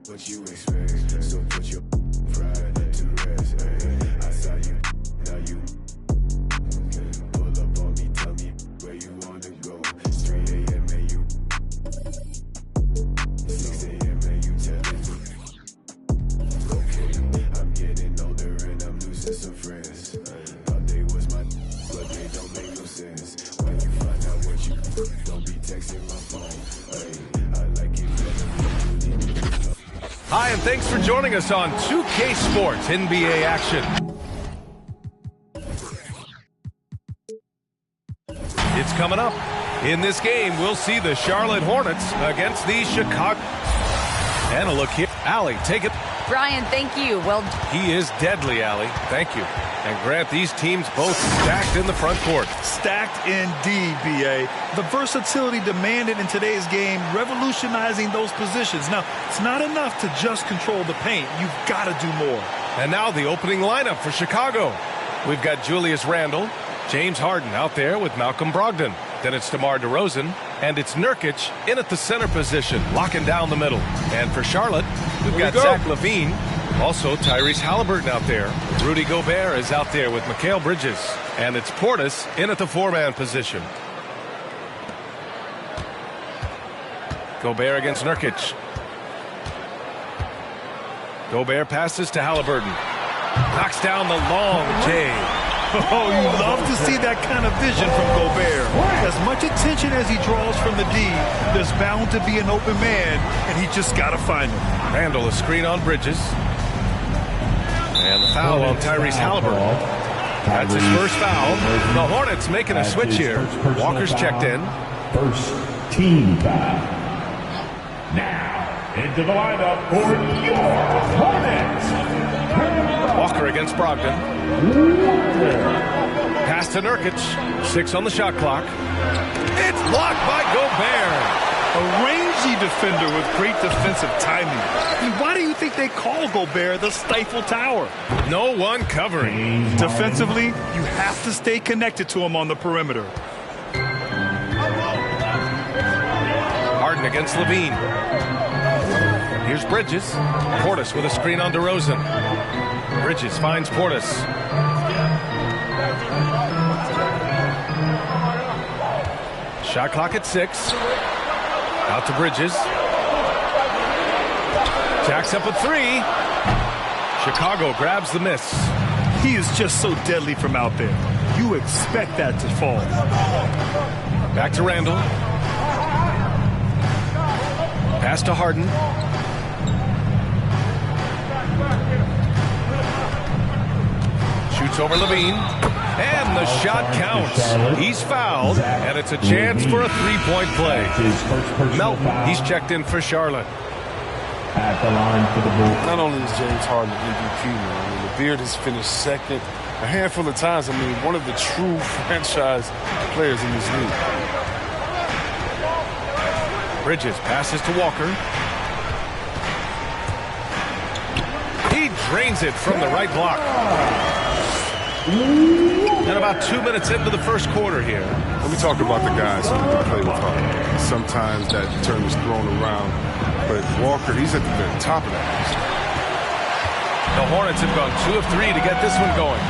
What you expect? So put your pride to rest. I saw you, now you. Pull up on me, tell me where you wanna go. It's 3 a.m. and you 6 a.m. and you tell me. Okay, I'm getting older and I'm losing some friends. Thought they was my, but they don't make no sense. When you find out what you don't be texting my phone. I like it better. Hi, and thanks for joining us on 2K Sports NBA action. It's coming up. In this game, we'll see the Charlotte Hornets against the Chicago. And a look here. Allie, take it. Brian, thank you. Well, he is deadly, Allie. Thank you. And Grant, these teams both stacked in the front court. Stacked indeed, B.A. The versatility demanded in today's game, revolutionizing those positions. Now, it's not enough to just control the paint. You've got to do more. And now the opening lineup for Chicago. We've got Julius Randle, James Harden out there with Malcolm Brogdon. Then it's DeMar DeRozan, and it's Nurkic in at the center position, locking down the middle. And for Charlotte, we've got Zach LaVine, also Tyrese Halliburton out there. Rudy Gobert is out there with Mikal Bridges. And it's Portis in at the four-man position. Gobert against Nurkic. Gobert passes to Halliburton. Knocks down the long J. Oh, you love to see that kind of vision from Gobert. As much attention as he draws from the D, there's bound to be an open man, and he just got to find him. Randle, a screen on Bridges. And the foul on Tyrese Halliburton. That's his first foul. The Hornets making a switch here. Walker's checked in. First team foul. Now, into the lineup for your Hornets. Walker against Brogdon. Pass to Nurkic. 6 on the shot clock. It's blocked by Gobert. A rangy defender with great defensive timing. And why do you think they call Gobert the Stifle Tower? No one covering. Defensively, you have to stay connected to him on the perimeter. Harden against LaVine. Here's Bridges. Portis with a screen on DeRozan. Bridges finds Portis. Shot clock at 6. Out to Bridges. Jacks up a 3. Chicago grabs the miss. He is just so deadly from out there. You expect that to fall. Back to Randle. Pass to Harden. Shoots over LaVine. And the shot counts. He's fouled, and it's a chance for a three-point play. Melton, he's checked in for Charlotte. At the line for the ball. Not only is James Harden MVP, man, I mean, the Beard has finished second a handful of times. I mean, one of the true franchise players in this league. Bridges passes to Walker. He drains it from the right block. And about 2 minutes into the first quarter here. Let me talk about the guys who can play with Harden. Sometimes that term is thrown around, but Walker, he's at the very top of that list. The Hornets have gone 2 of 3 to get this one going.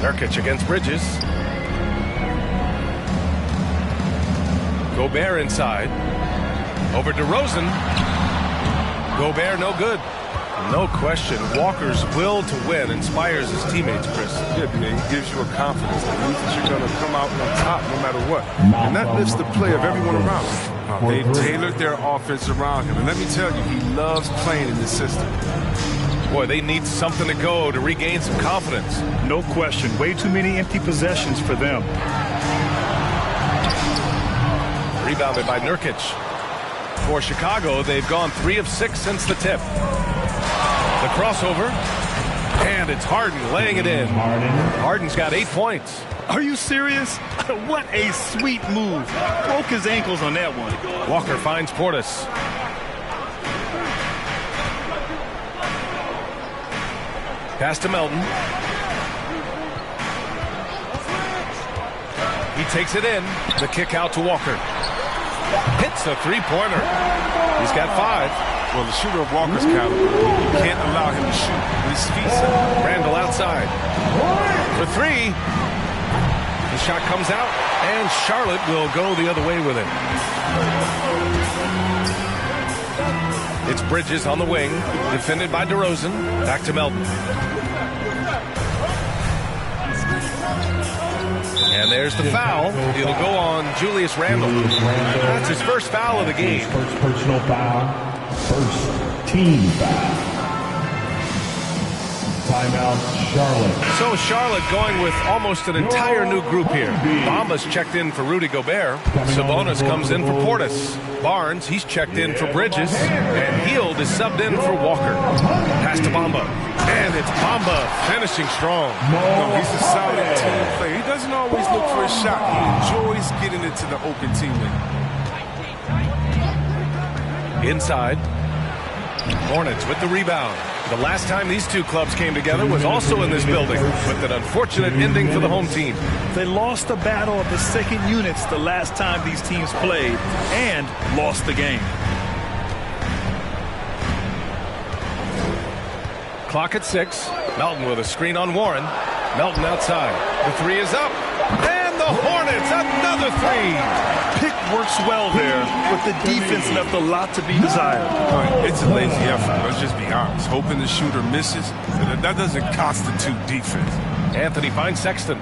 Nurkic against Bridges. Gobert inside. Over DeRozan. Gobert no good. No question. Walker's will to win inspires his teammates, Chris. Yeah, man, he gives you a confidence that means that you're going to come out on top no matter what. And that lifts the play of everyone around him. They've tailored their offense around him. And let me tell you, he loves playing in this system. Boy, they need something to go to regain some confidence. No question. Way too many empty possessions for them. Rebounded by Nurkic. For Chicago, they've gone 3 of 6 since the tip. The crossover, and it's Harden laying it in. Harden's got 8 points. Are you serious? What a sweet move. Broke his ankles on that one. Walker finds Portis. Pass to Melton. He takes it in. The kick out to Walker. Hit hits a three-pointer. He's got 5. Well, the shooter of Walker's caliber, you can't allow him to shoot with his feet set. Randall outside. For 3. The shot comes out, and Charlotte will go the other way with it. It's Bridges on the wing, defended by DeRozan. Back to Melton. And there's the foul. It'll go on Julius Randle. That's his first foul of the game. First personal foul. First team foul. Timeout, Charlotte. So Charlotte going with almost an entire new group here. Bamba's checked in for Rudy Gobert. Sabonis comes in for Portis. Barnes, he's checked in for Bridges. And Hield is subbed in for Walker. Pass to Bamba. And it's Bamba finishing strong. No, he's a solid team player. He doesn't always look for a shot. He enjoys getting it to the open teammate. Inside. Hornets with the rebound. The last time these two clubs came together was also in this building, with an unfortunate ending for the home team. They lost the battle of the second units the last time these teams played and lost the game. Clock at 6. Melton with a screen on Warren. Melton outside. The 3 is up. And the Hornets, another 3. Pick works well there, but the defense left a lot to be desired. It's a lazy effort. Let's just be honest. Hoping the shooter misses, that doesn't constitute defense. Anthony finds Sexton.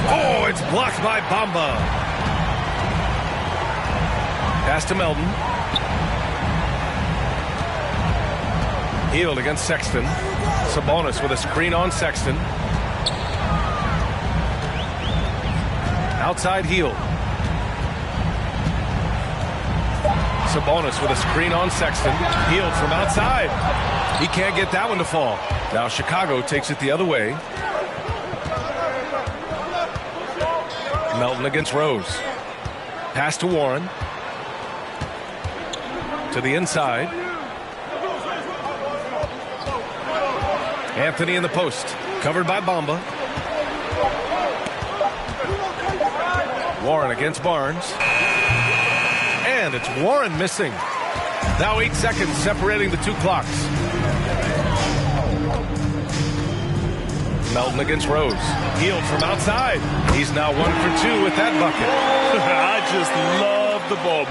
Oh, it's blocked by Bamba. Pass to Melton. Hield against Sexton. Sabonis with a screen on Sexton. Outside Hield. Sabonis with a screen on Sexton. Hield from outside. He can't get that one to fall. Now Chicago takes it the other way. Melton against Rose. Pass to Warren. To the inside. Anthony in the post. Covered by Bamba. Warren against Barnes. And it's Warren missing. Now 8 seconds separating the two clocks. Melton against Rose. Hield from outside. He's now 1 for 2 with that bucket. I just love the ball.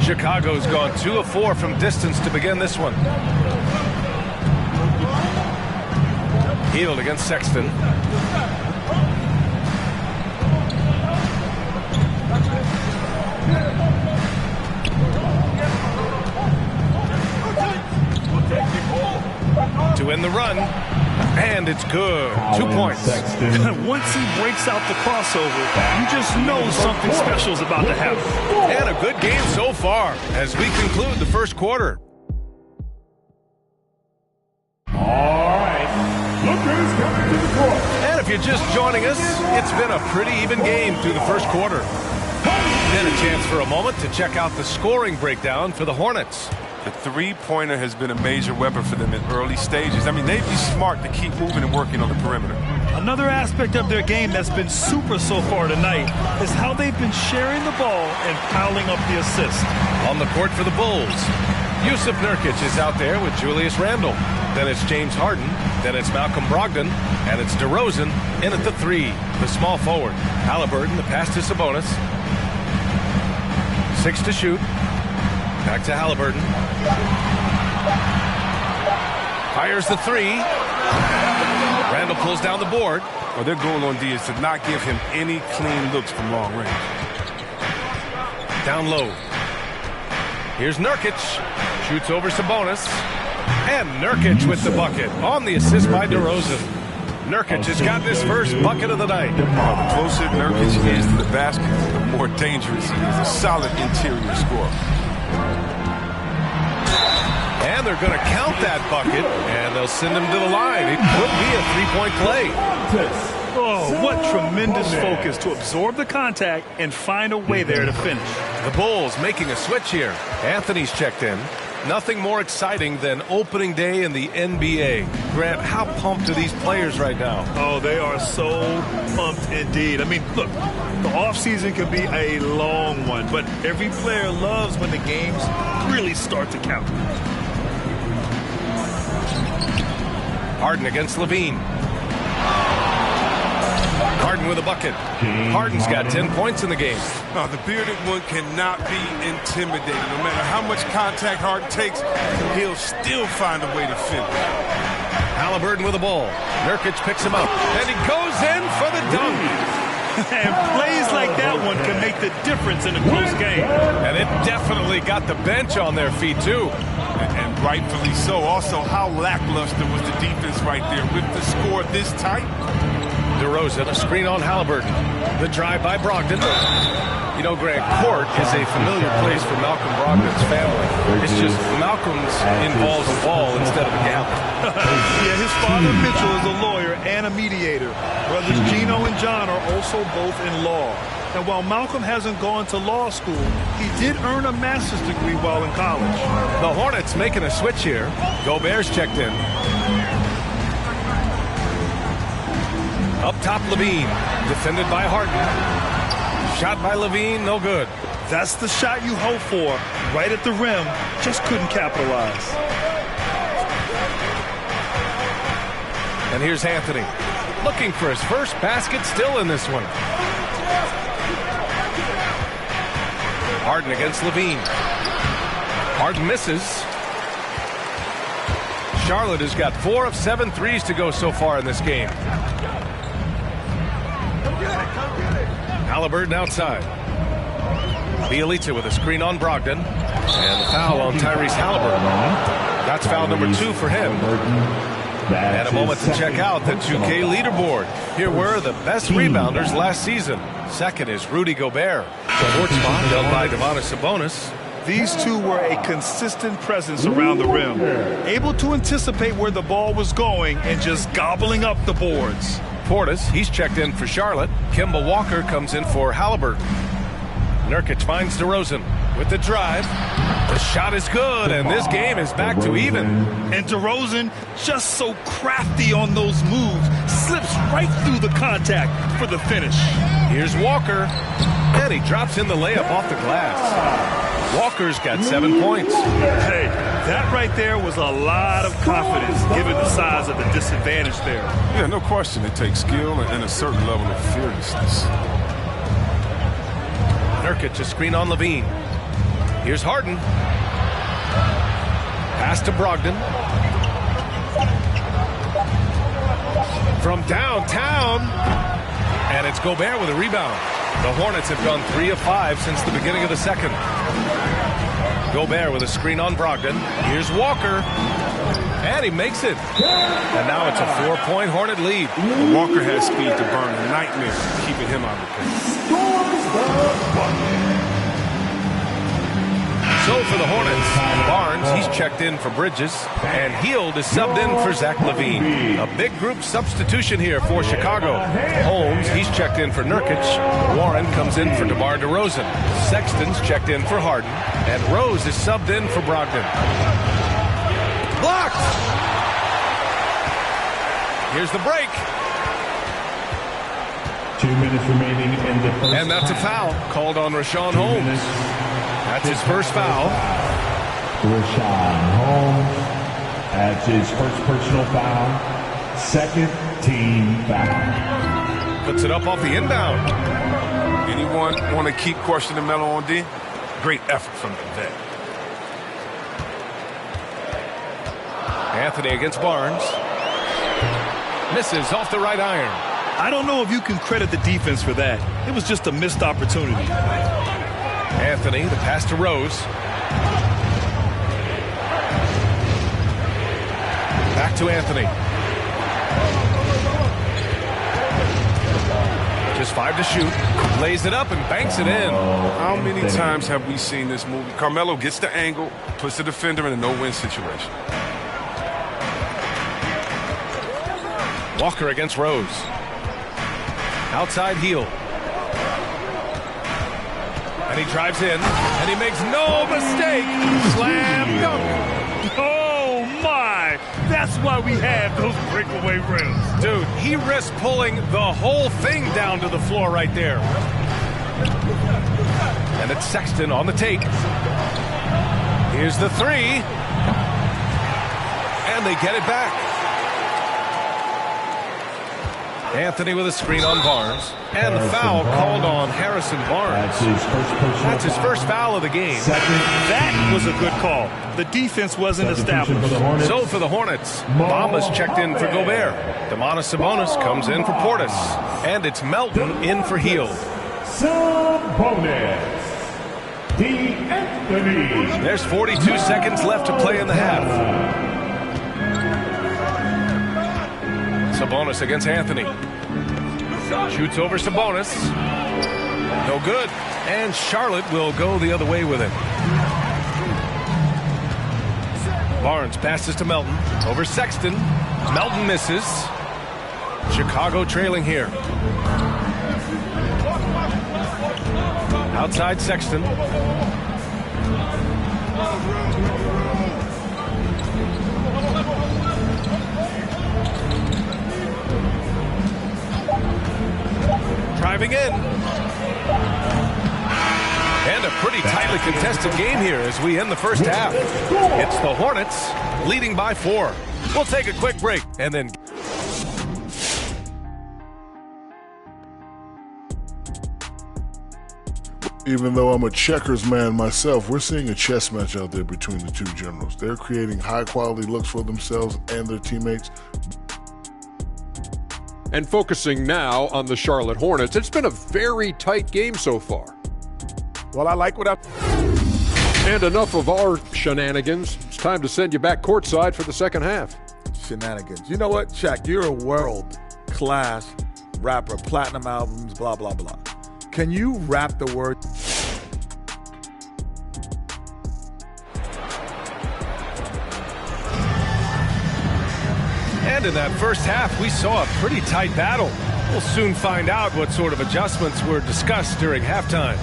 Chicago's gone 2 of 4 from distance to begin this one. Hield against Sexton. To win the run. And it's good. 2 points. Once he breaks out the crossover, you just know something special is about to happen. And a good game so far as we conclude the first quarter. All right. Lookers coming to the court. And if you're just joining us, it's been a pretty even game through the first quarter. Then a chance for a moment to check out the scoring breakdown for the Hornets. The three-pointer has been a major weapon for them in early stages. I mean, they'd be smart to keep moving and working on the perimeter. Another aspect of their game that's been super so far tonight is how they've been sharing the ball and piling up the assists. On the court for the Bulls, Yusuf Nurkic is out there with Julius Randle. Then it's James Harden. Then it's Malcolm Brogdon. And it's DeRozan in at the 3, the small forward. Halliburton, the pass to Sabonis. 6 to shoot. Back to Halliburton. Fires the 3. Randle pulls down the board. Well, their goal on D is to not give him any clean looks from long range. Down low. Here's Nurkic. Shoots over Sabonis. And Nurkic with the bucket on the assist by DeRozan. Nurkic has got his first bucket of the night. The closer Nurkic is to the basket, the more dangerous he is. A solid interior scorer. And they're going to count that bucket, and they'll send him to the line. It could be a three-point play. Oh, what tremendous focus to absorb the contact and find a way there to finish. The Bulls making a switch here. Anthony's checked in. Nothing more exciting than opening day in the NBA. Grant, how pumped are these players right now? Oh, they are so pumped indeed. I mean, look, the offseason can be a long one, but every player loves when the games really start to count. Harden against Levine. Harden with a bucket. Harden's got 10 points in the game. Oh, the bearded one cannot be intimidated. No matter how much contact Harden takes, he'll still find a way to finish. Halliburton with the ball. Nurkic picks him up, and he goes in for the dunk. And plays like that one can make the difference in a close game. And it definitely got the bench on their feet, too. And rightfully so. Also, how lackluster was the defense right there with the score this tight? DeRozan, a screen on Halliburton. The drive by Brogdon. You know, Grant, court is a familiar place for Malcolm Brogdon's family. It's just Malcolm's involves the ball instead of the gambling. Yeah, his father Mitchell is a lawyer and a mediator. Brothers Gino and John are also both in law. And while Malcolm hasn't gone to law school, he did earn a master's degree while in college. The Hornets making a switch here. Gobert's checked in. Up top, Levine, defended by Harden. Shot by Levine, no good. That's the shot you hope for, right at the rim, just couldn't capitalize. And here's Anthony, looking for his first basket, still in this one. Harden against Levine. Harden misses. Charlotte has got 4 of 7 threes to go so far in this game. Halliburton outside. Bielitsa with a screen on Brogdon. And the foul on Tyrese Halliburton. That's foul number 2 for him. And a moment to check out the 2K leaderboard. Here were the best rebounders last season. Second is Rudy Gobert. The fourth spot held by Domantas Sabonis. These two were a consistent presence around the rim, able to anticipate where the ball was going and just gobbling up the boards. Portis, he's checked in for Charlotte. Kemba Walker comes in for Halliburton. Nurkic finds DeRozan with the drive. The shot is good, and this game is back to even. And DeRozan, just so crafty on those moves, slips right through the contact for the finish. Here's Walker, and he drops in the layup off the glass. Walker's got 7 points. Hey, that right there was a lot of confidence given the size of the disadvantage there. Yeah, no question. It takes skill and a certain level of fearlessness. Nurkic, a screen on Levine. Here's Harden. Pass to Brogdon. From downtown. And it's Gobert with a rebound. The Hornets have gone 3 of 5 since the beginning of the second. Gobert with a screen on Brogdon. Here's Walker. And he makes it. And now it's a 4-point Hornet lead. Walker has speed to burn. A nightmare keeping him out of the paint. So for the Hornets, Barnes, he's checked in for Bridges, and Hield is subbed in for Zach LaVine. A big group substitution here for Chicago. Holmes, he's checked in for Nurkic. Warren comes in for DeMar DeRozan. Sexton's checked in for Harden, and Rose is subbed in for Brogdon. Blocked! Here's the break. 2 minutes remaining in the first. And that's a foul called on Rashawn Holmes. That's his first foul. Rashawn Holmes. That's his first personal foul. Second team foul. Puts it up off the inbound. Anyone want to keep questioning Melo on D? Great effort from the vet. Anthony against Barnes. Misses off the right iron. I don't know if you can credit the defense for that. It was just a missed opportunity. Anthony, the pass to Rose. Back to Anthony. Just 5 to shoot. Lays it up and banks it in. How many times have we seen this movie? Carmelo gets the angle, puts the defender in a no-win situation. Walker against Rose. Outside heel. And And he drives in, and he makes no mistake. Slam dunk. Oh, my. That's why we have those breakaway rims. Dude, he risked pulling the whole thing down to the floor right there. And it's Sexton on the take. Here's the three. And they get it back. Anthony with a screen on Barnes. And the foul called on Harrison Barnes. That's his first foul of the game. That was a good call. The defense wasn't established. So for the Hornets, Bamba's checked in for Gobert. Domantas Sabonis comes in for Portis. And it's Melton in for Hield. Sabonis. D'Anthony. There's 42 seconds left to play in the half. Sabonis against Anthony. Shoots over Sabonis. No good. And Charlotte will go the other way with it. Barnes passes to Melton. Over Sexton. Melton misses. Chicago trailing here. Outside Sexton. Driving in. And a pretty tightly contested game here as we end the first half. It's the Hornets leading by 4. We'll take a quick break and then... Even though I'm a checkers man myself, we're seeing a chess match out there between the two generals. They're creating high-quality looks for themselves and their teammates. And focusing now on the Charlotte Hornets, it's been a very tight game so far. Well, I like what And enough of our shenanigans. It's time to send you back courtside for the second half. Shenanigans. You know what, Shaq? You're a world-class rapper, platinum albums, blah, blah, blah. Can you rap the word? And in that first half, we saw a pretty tight battle. We'll soon find out what sort of adjustments were discussed during halftime.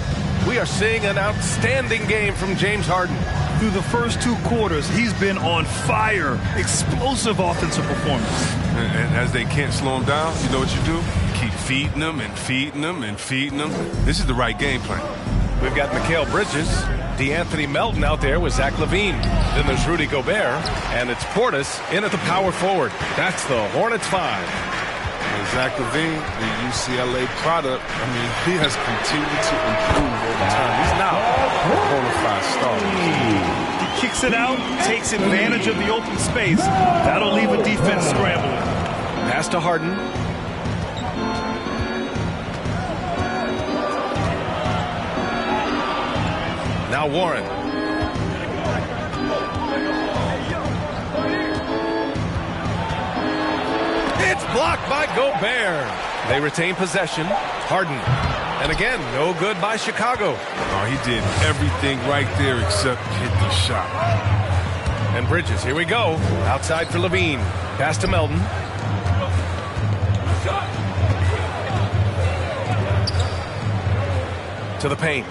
We are seeing an outstanding game from James Harden. Through the first 2 quarters, he's been on fire. Explosive offensive performance. And as they can't slow him down, you know what you do? Keep feeding them and feeding them and feeding them. This is the right game plan. We've got Mikal Bridges, DeAnthony Melton out there with Zach LaVine. Then there's Rudy Gobert, and it's Portis in at the power forward. That's the Hornets 5. And Zach LaVine, the UCLA product, I mean, he has continued to improve over time. He's now a bona fide star. He kicks it out, takes advantage of the open space. That'll leave a defense scrambling. Pass to Harden. Now Warren. It's blocked by Gobert. They retain possession. Harden. And again, no good by Chicago. Oh, he did everything right there except hit the shot. And Bridges, here we go. Outside for LaVine. Pass to Melton. To the paint.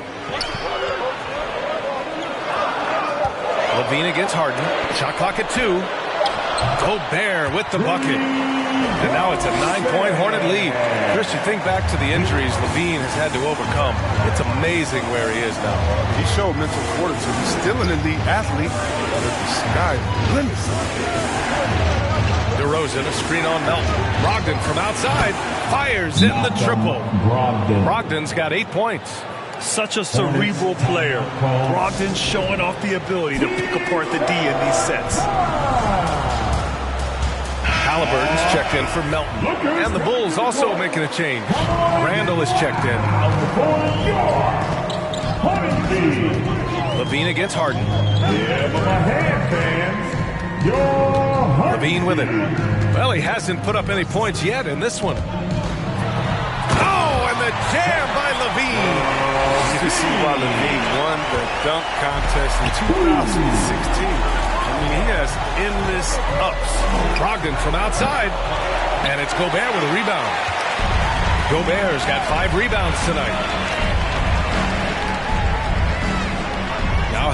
LaVine against Harden. Shot clock at 2. Gobert with the bucket. And now it's a 9-point Hornet lead. Chris, you think back to the injuries LaVine has had to overcome. It's amazing where he is now. He showed mental fortitude. He's still an elite athlete, but the sky is limits. DeRozan, a screen on Melton. Brogdon from outside fires in the triple. Brogdon's got 8 points. Such a cerebral player. Brogdon showing off the ability to pick apart the D in these sets. Halliburton's checked in for Melton. And the Bulls also making a change. Randall is checked in. LaVine against Harden. LaVine with it. Well, he hasn't put up any points yet in this one. Oh, and the jam by LaVine. You can see why LaVine won the dunk contest in 2016. I mean, he has endless ups. Brogdon from outside. And it's Gobert with a rebound. Gobert's got 5 rebounds tonight.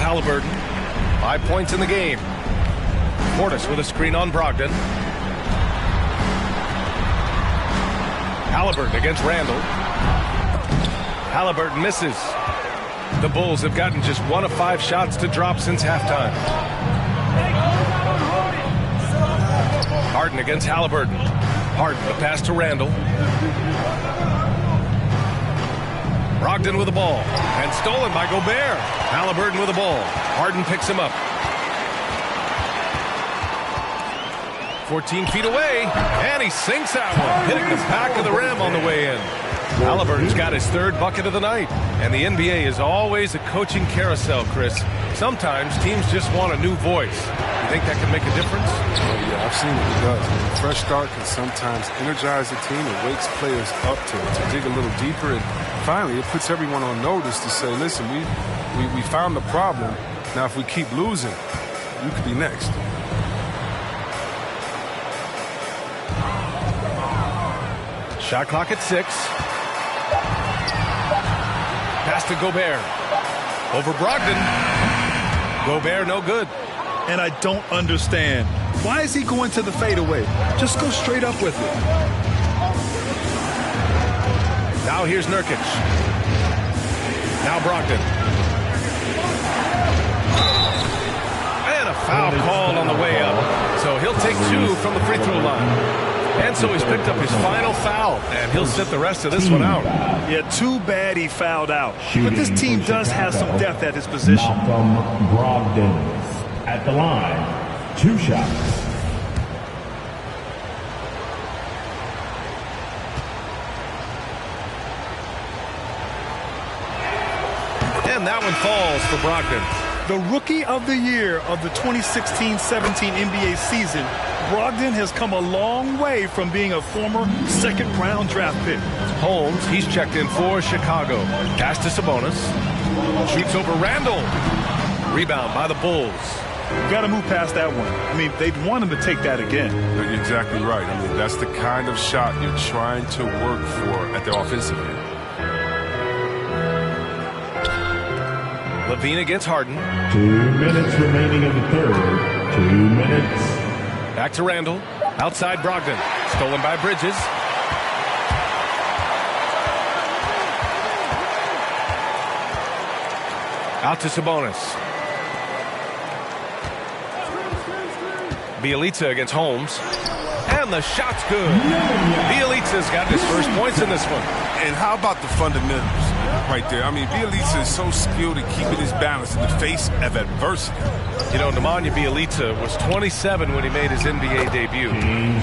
Halliburton. 5 points in the game. Portis with a screen on Brogdon. Halliburton against Randall. Halliburton misses. The Bulls have gotten just 1 of 5 shots to drop since halftime. Harden against Halliburton. Harden, the pass to Randall. Brogdon with the ball. And stolen by Gobert. Halliburton with the ball. Harden picks him up. 14 feet away. And he sinks that one, hitting the back of the rim on the way in. Halliburton's got his 3rd bucket of the night. And the NBA is always a coaching carousel, Chris. Sometimes teams just want a new voice. You think that can make a difference? Oh, yeah, I've seen it does. A fresh start can sometimes energize the team and wakes players up to dig a little deeper. And finally, it puts everyone on notice to say, listen, we found the problem. Now, if we keep losing, you could be next. Shot clock at 6. Pass to Gobert. Over Brogdon. Gobert no good. And I don't understand. Why is he going to the fadeaway? Just go straight up with it. Now here's Nurkic. Now Brogdon. And a foul called on the way up. So he'll take 2 from the free throw line. And so he's picked up his final foul, and he'll sit the rest of this one out. Yeah, too bad he fouled out. But this team does have some depth at his position. Malcolm Brogdon at the line. 2 shots. And that one falls for Brogdon. The Rookie of the Year of the 2016-17 NBA season, Brogdon has come a long way from being a former 2nd-round draft pick. Holmes, he's checked in for Chicago. Pass to Sabonis. Shoots over Randall. Rebound by the Bulls. You got to move past that one. I mean, they'd want him to take that again. You're exactly right. I mean, that's the kind of shot you're trying to work for at the offensive end. Levine against Harden. 2 minutes remaining in the 3rd. 2 minutes. Back to Randall. Outside Brogdon. Stolen by Bridges. Out to Sabonis. Bielitsa against Holmes. And the shot's good. Bielitsa's got his first points in this one. And how about the fundamentals right there? I mean, Bielitsa is so skilled at keeping his balance in the face of adversity. You know, Nemanja Bielitsa was 27 when he made his NBA debut.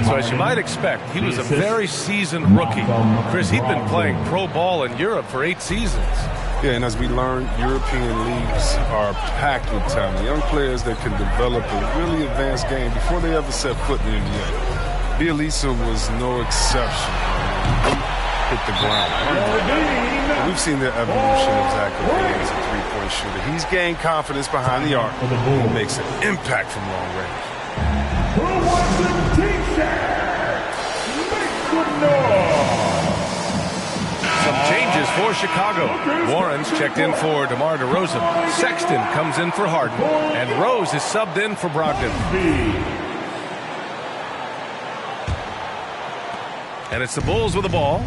So as you might expect, he was a very seasoned rookie. Chris, he'd been playing pro ball in Europe for 8 seasons. Yeah, and as we learned, European leagues are packed with talent. Young players that can develop a really advanced game before they ever set foot in the NBA. Bielitsa was no exception. He hit the ground. We've seen the evolution of Zach LaVine as a three-point shooter. He's gained confidence behind the arc. He makes an impact from long range. Who wants the T-shirt? Make some noise. Some changes for Chicago. Warren's checked in for DeMar DeRozan. Sexton comes in for Harden. And Rose is subbed in for Brogdon. And it's the Bulls with the ball.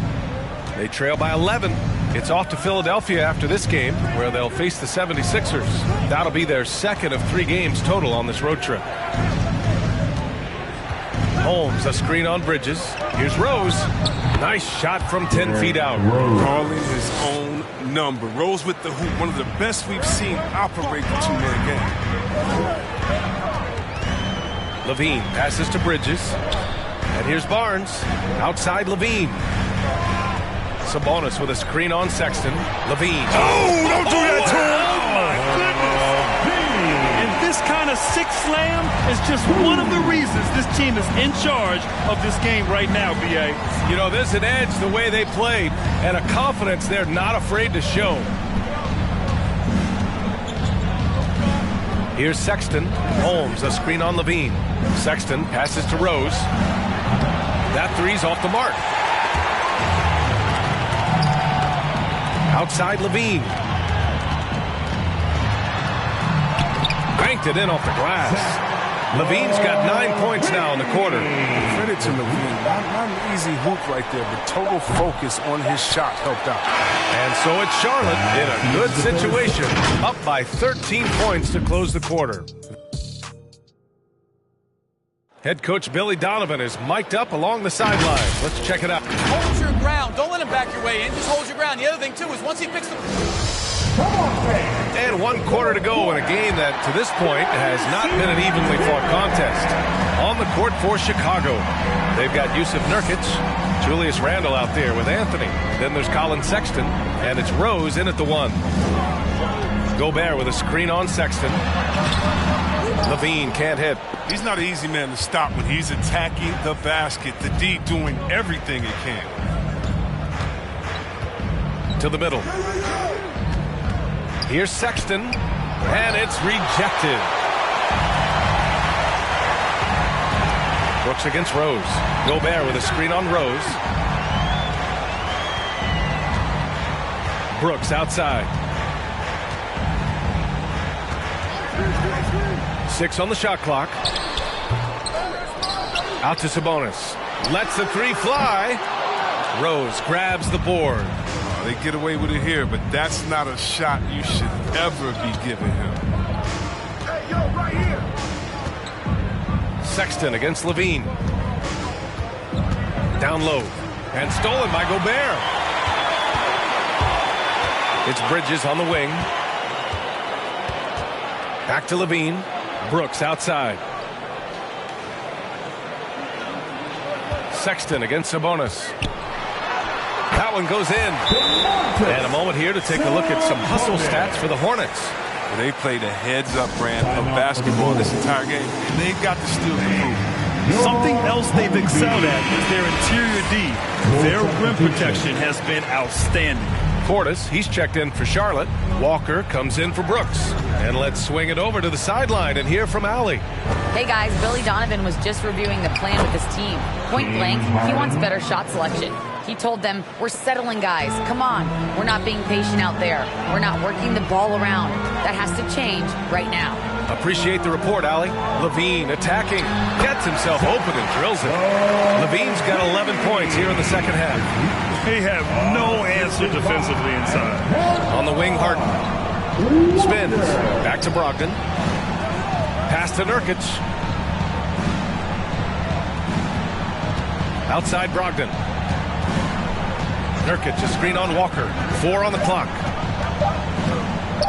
They trail by 11. It's off to Philadelphia after this game, where they'll face the 76ers. That'll be their second of 3 games total on this road trip. Holmes, a screen on Bridges. Here's Rose. Nice shot from 10 feet out. Calling his own number. Rose with the hoop, one of the best we've seen operate the two-man game. Levine passes to Bridges. And here's Barnes. Outside Levine. Sabonis with a screen on Sexton. Levine. Oh, don't do that to him! Oh, my goodness. And this kind of six slam is just one of the reasons this team is in charge of this game right now, B.A. You know, there's an edge the way they played and a confidence they're not afraid to show. Here's Sexton. Holmes, a screen on Levine. Sexton passes to Rose. That three's off the mark. Outside Levine. banked it in off the glass. Levine's got 9 points now in the quarter. Credit to Levine. Not an easy hoop right there, but total focus on his shot helped out. And so it's Charlotte in a good situation, up by 13 points to close the quarter. Head coach Billy Donovan is mic'd up along the sidelines. Let's check it out. Hold your ground. Don't let him back your way in. Just hold your ground. The other thing, too, is once he picks the... And 1 quarter to go in a game that, to this point, has not been an evenly fought contest. On the court for Chicago, they've got Yusuf Nurkic, Julius Randle out there with Anthony. Then there's Colin Sexton, and it's Rose in at the 1. Gobert with a screen on Sexton. Levine can't hit. He's not an easy man to stop when he's attacking the basket. The D doing everything it can. To the middle. Here's Sexton, and it's rejected. Brooks against Rose. Gobert with a screen on Rose. Brooks outside. 6 on the shot clock. Out to Sabonis. Lets the 3 fly. Rose grabs the board. They get away with it here, but that's not a shot you should ever be giving him. Hey, yo, right here. Sexton against Levine. Down low. And stolen by Gobert. It's Bridges on the wing. Back to Levine. Brooks outside. Sexton against Sabonis. That one goes in. And a moment here to take a look at some hustle stats for the Hornets. They played a heads-up brand of basketball this entire game, and they've got to steal the proof. Something else they've excelled at is their interior D. Their rim protection has been outstanding. Portis, he's checked in for Charlotte. Walker comes in for Brooks. And let's swing it over to the sideline and hear from Allie. Hey guys, Billy Donovan was just reviewing the plan with his team. Point blank, he wants better shot selection. He told them, we're settling guys, come on. We're not being patient out there. We're not working the ball around. That has to change right now. Appreciate the report, Allie. Levine attacking, gets himself open and drills it. Levine's got 11 points here in the second half. They have no answer defensively inside. On the wing, Harden. Spins. Back to Brogdon. Pass to Nurkic. Outside Brogdon. Nurkic, a screen on Walker. 4 on the clock.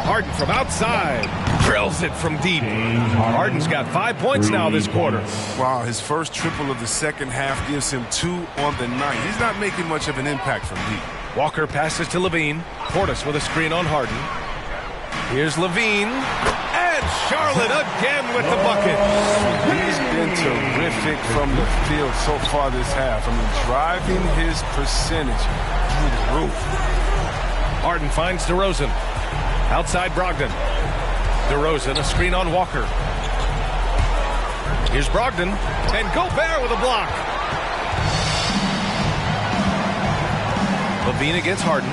Harden from outside. Drills it from deep. Harden's got 5 points now this quarter. Wow, his first triple of the second half gives him 2 on the night. He's not making much of an impact from deep. Walker passes to Levine. Portis with a screen on Harden. Here's Levine. And Charlotte again with the bucket. He's been terrific from the field so far this half. I mean, driving his percentage through the roof. Harden finds DeRozan. Outside Brogdon. DeRozan, a screen on Walker. Here's Brogdon. And Gobert with a block. Levine against Harden.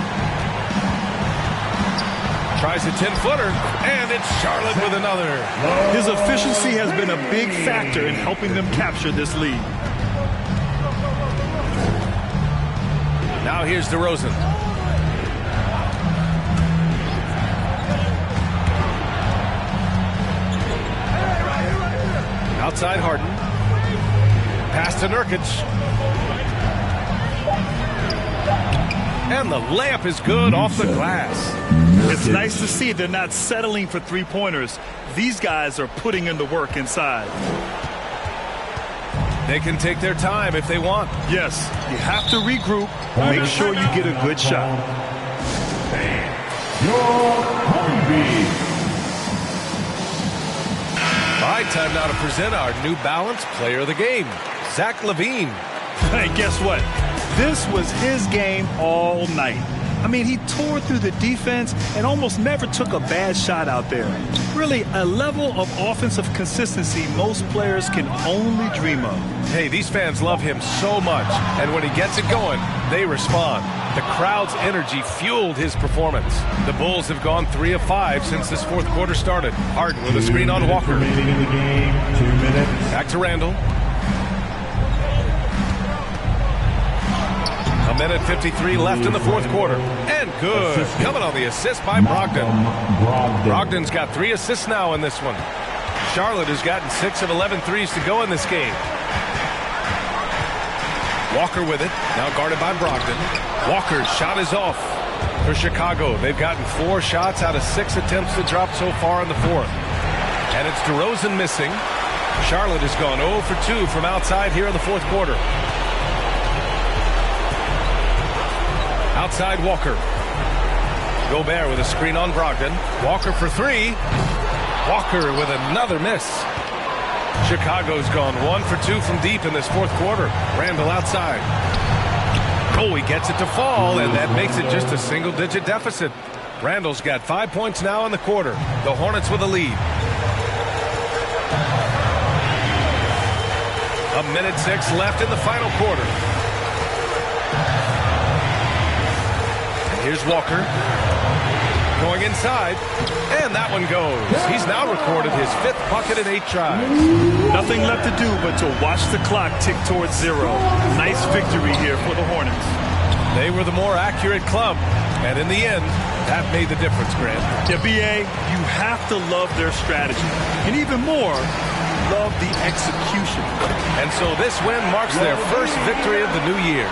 Tries a 10-footer. And it's Charlotte with another. His efficiency has been a big factor in helping them capture this lead. Now here's DeRozan. Outside Harden. Pass to Nurkic. And the layup is good off the glass. It's nice to see they're not settling for three-pointers. These guys are putting in the work inside. They can take their time if they want. Yes, you have to regroup. Make sure you get a good shot. All right, time now to present our New Balance Player of the Game, Zach LaVine. Hey, guess what? This was his game all night. I mean, he tore through the defense and almost never took a bad shot out there. Really, a level of offensive consistency most players can only dream of. Hey, these fans love him so much, and when he gets it going, they respond. The crowd's energy fueled his performance. The Bulls have gone 3 of 5 since this fourth quarter started. Harden with a screen on Walker. Remaining in the game, 2 minutes. Back to Randall. A minute 53 left in the fourth quarter. And good. Coming on the assist by Brogdon. Brogdon's got 3 assists now in this one. Charlotte has gotten 6 of 11 threes to go in this game. Walker with it. Now guarded by Brogdon. Walker's shot is off. For Chicago, they've gotten 4 shots out of 6 attempts to drop so far in the fourth. And it's DeRozan missing. Charlotte has gone 0 for 2 from outside here in the fourth quarter. Outside Walker. Gobert with a screen on Brogdon. Walker for 3. Walker with another miss. Chicago's gone 1 for 2 from deep in this fourth quarter. Randall outside. Oh, he gets it to fall, and that makes it just a single-digit deficit. Randall's got 5 points now in the quarter. The Hornets with a lead. A minute 6 left in the final quarter. Here's Walker going inside, and that one goes. He's now recorded his 5th bucket in 8 tries. Nothing left to do but to watch the clock tick towards 0. Nice victory here for the Hornets. They were the more accurate club, and in the end, that made the difference, Grant. Yeah, BA, you have to love their strategy, and even more, love the execution. And so this win marks their first victory of the new year.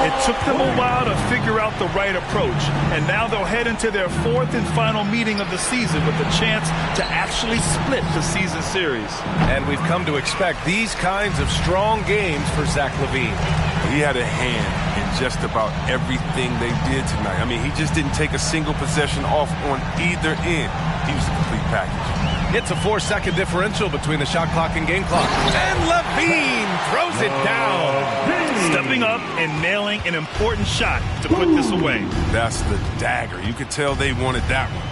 It took them a while to figure out the right approach, and now they'll head into their 4th and final meeting of the season with a chance to actually split the season series. And we've come to expect these kinds of strong games for Zach LaVine. He had a hand in just about everything they did tonight. I mean, he just didn't take a single possession off on either end. He was a complete package. It's a 4-second differential between the shot clock and game clock. And LaVine throws it down. Stepping up and nailing an important shot to put this away. That's the dagger. You could tell they wanted that one.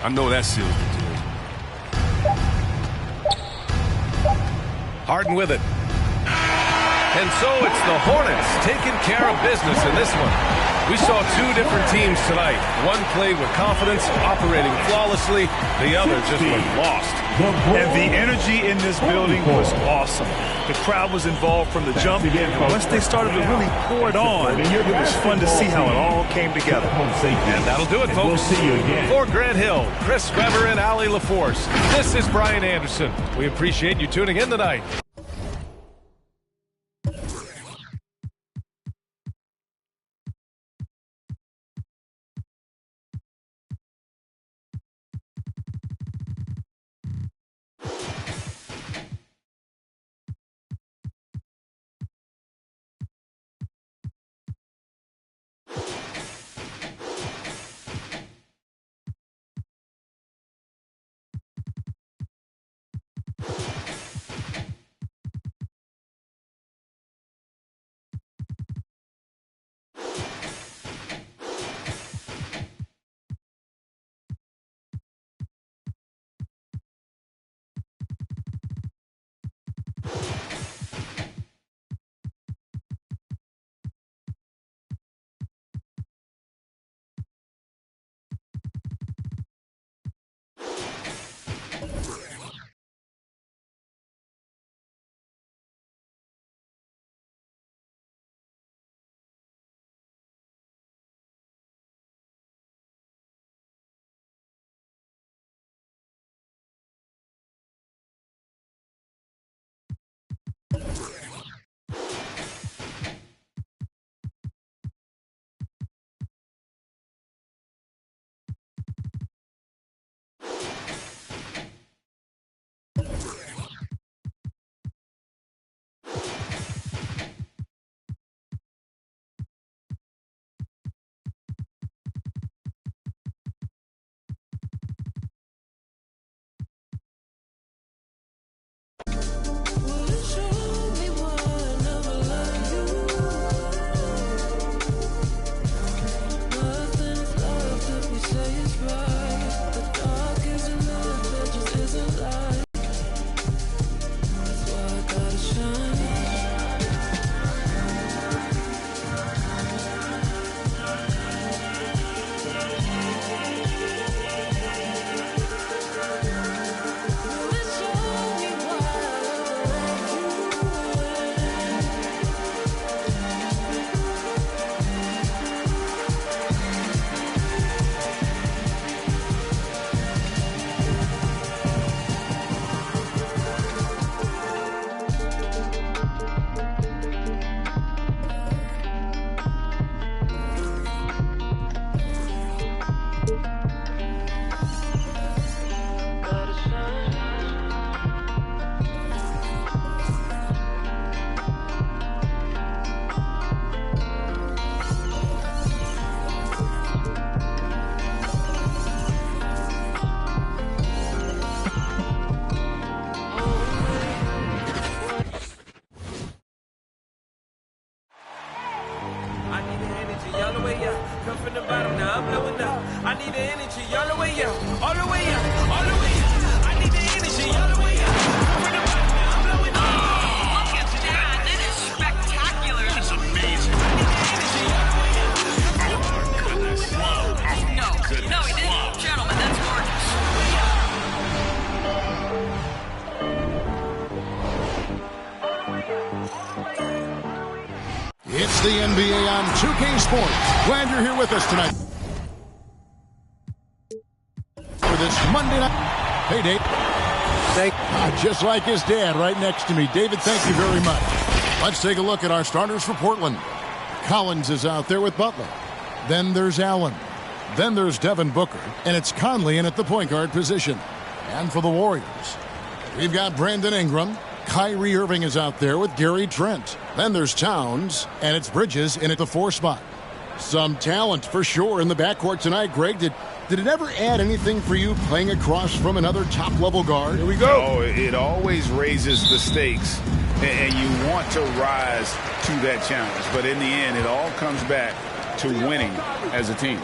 I know that seals the deal. Harden with it. And so it's the Hornets taking care of business in this one. We saw 2 different teams tonight. One played with confidence, operating flawlessly. The other just went lost. And the energy in this building was awesome. The crowd was involved from the jump, and once they started to really pour it on, it was fun to see how it all came together. And that'll do it, folks. We'll see you again. For Grant Hill, Chris Weber, and Allie LaForce, this is Brian Anderson. We appreciate you tuning in tonight. the energy all the way up, all the way up, all the way up. I need the energy all the way up. Look at that. That is spectacular. That's amazing. Oh, goodness. No, he didn't. Gentlemen, that's gorgeous. It's the NBA on 2K Sports. Glad you're here with us tonight for this Monday night. Hey, Dave. Just like his dad right next to me. David, thank you very much. Let's take a look at our starters for Portland. Collins is out there with Butler. Then there's Allen. Then there's Devin Booker. And it's Conley in at the point guard position. And for the Warriors, we've got Brandon Ingram. Kyrie Irving is out there with Gary Trent. Then there's Towns, and it's Bridges in at the 4 spot. Some talent for sure in the backcourt tonight. Greg, did it ever add anything for you playing across from another top-level guard? Here we go. Oh, it always raises the stakes, and you want to rise to that challenge. But in the end, it all comes back to winning as a team.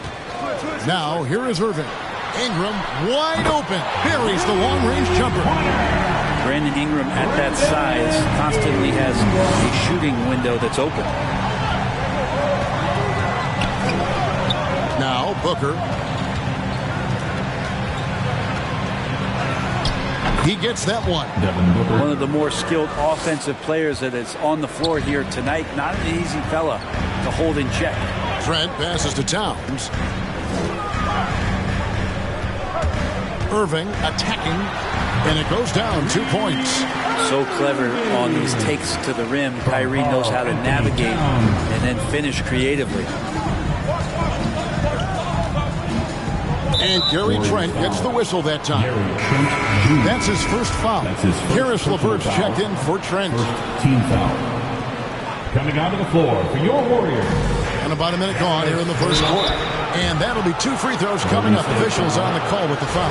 Now, here is Irving. Ingram wide open. Buries the long-range jumper. Brandon Ingram at that size constantly has a shooting window that's open. Now Booker. He gets that one. One of the more skilled offensive players that is on the floor here tonight. Not an easy fella to hold in check. Trent passes to Towns. Irving attacking, and it goes down 2 points. So clever on these takes to the rim. Kyrie knows how to navigate and then finish creatively. And Gary Trent gets the whistle that time. That's his first foul. Karis LeVert's checked in for Trent. Team foul. Coming onto the floor for your Warriors. And about a minute gone here in the first quarter. And that'll be 2 free throws coming up. Officials on the call with the foul.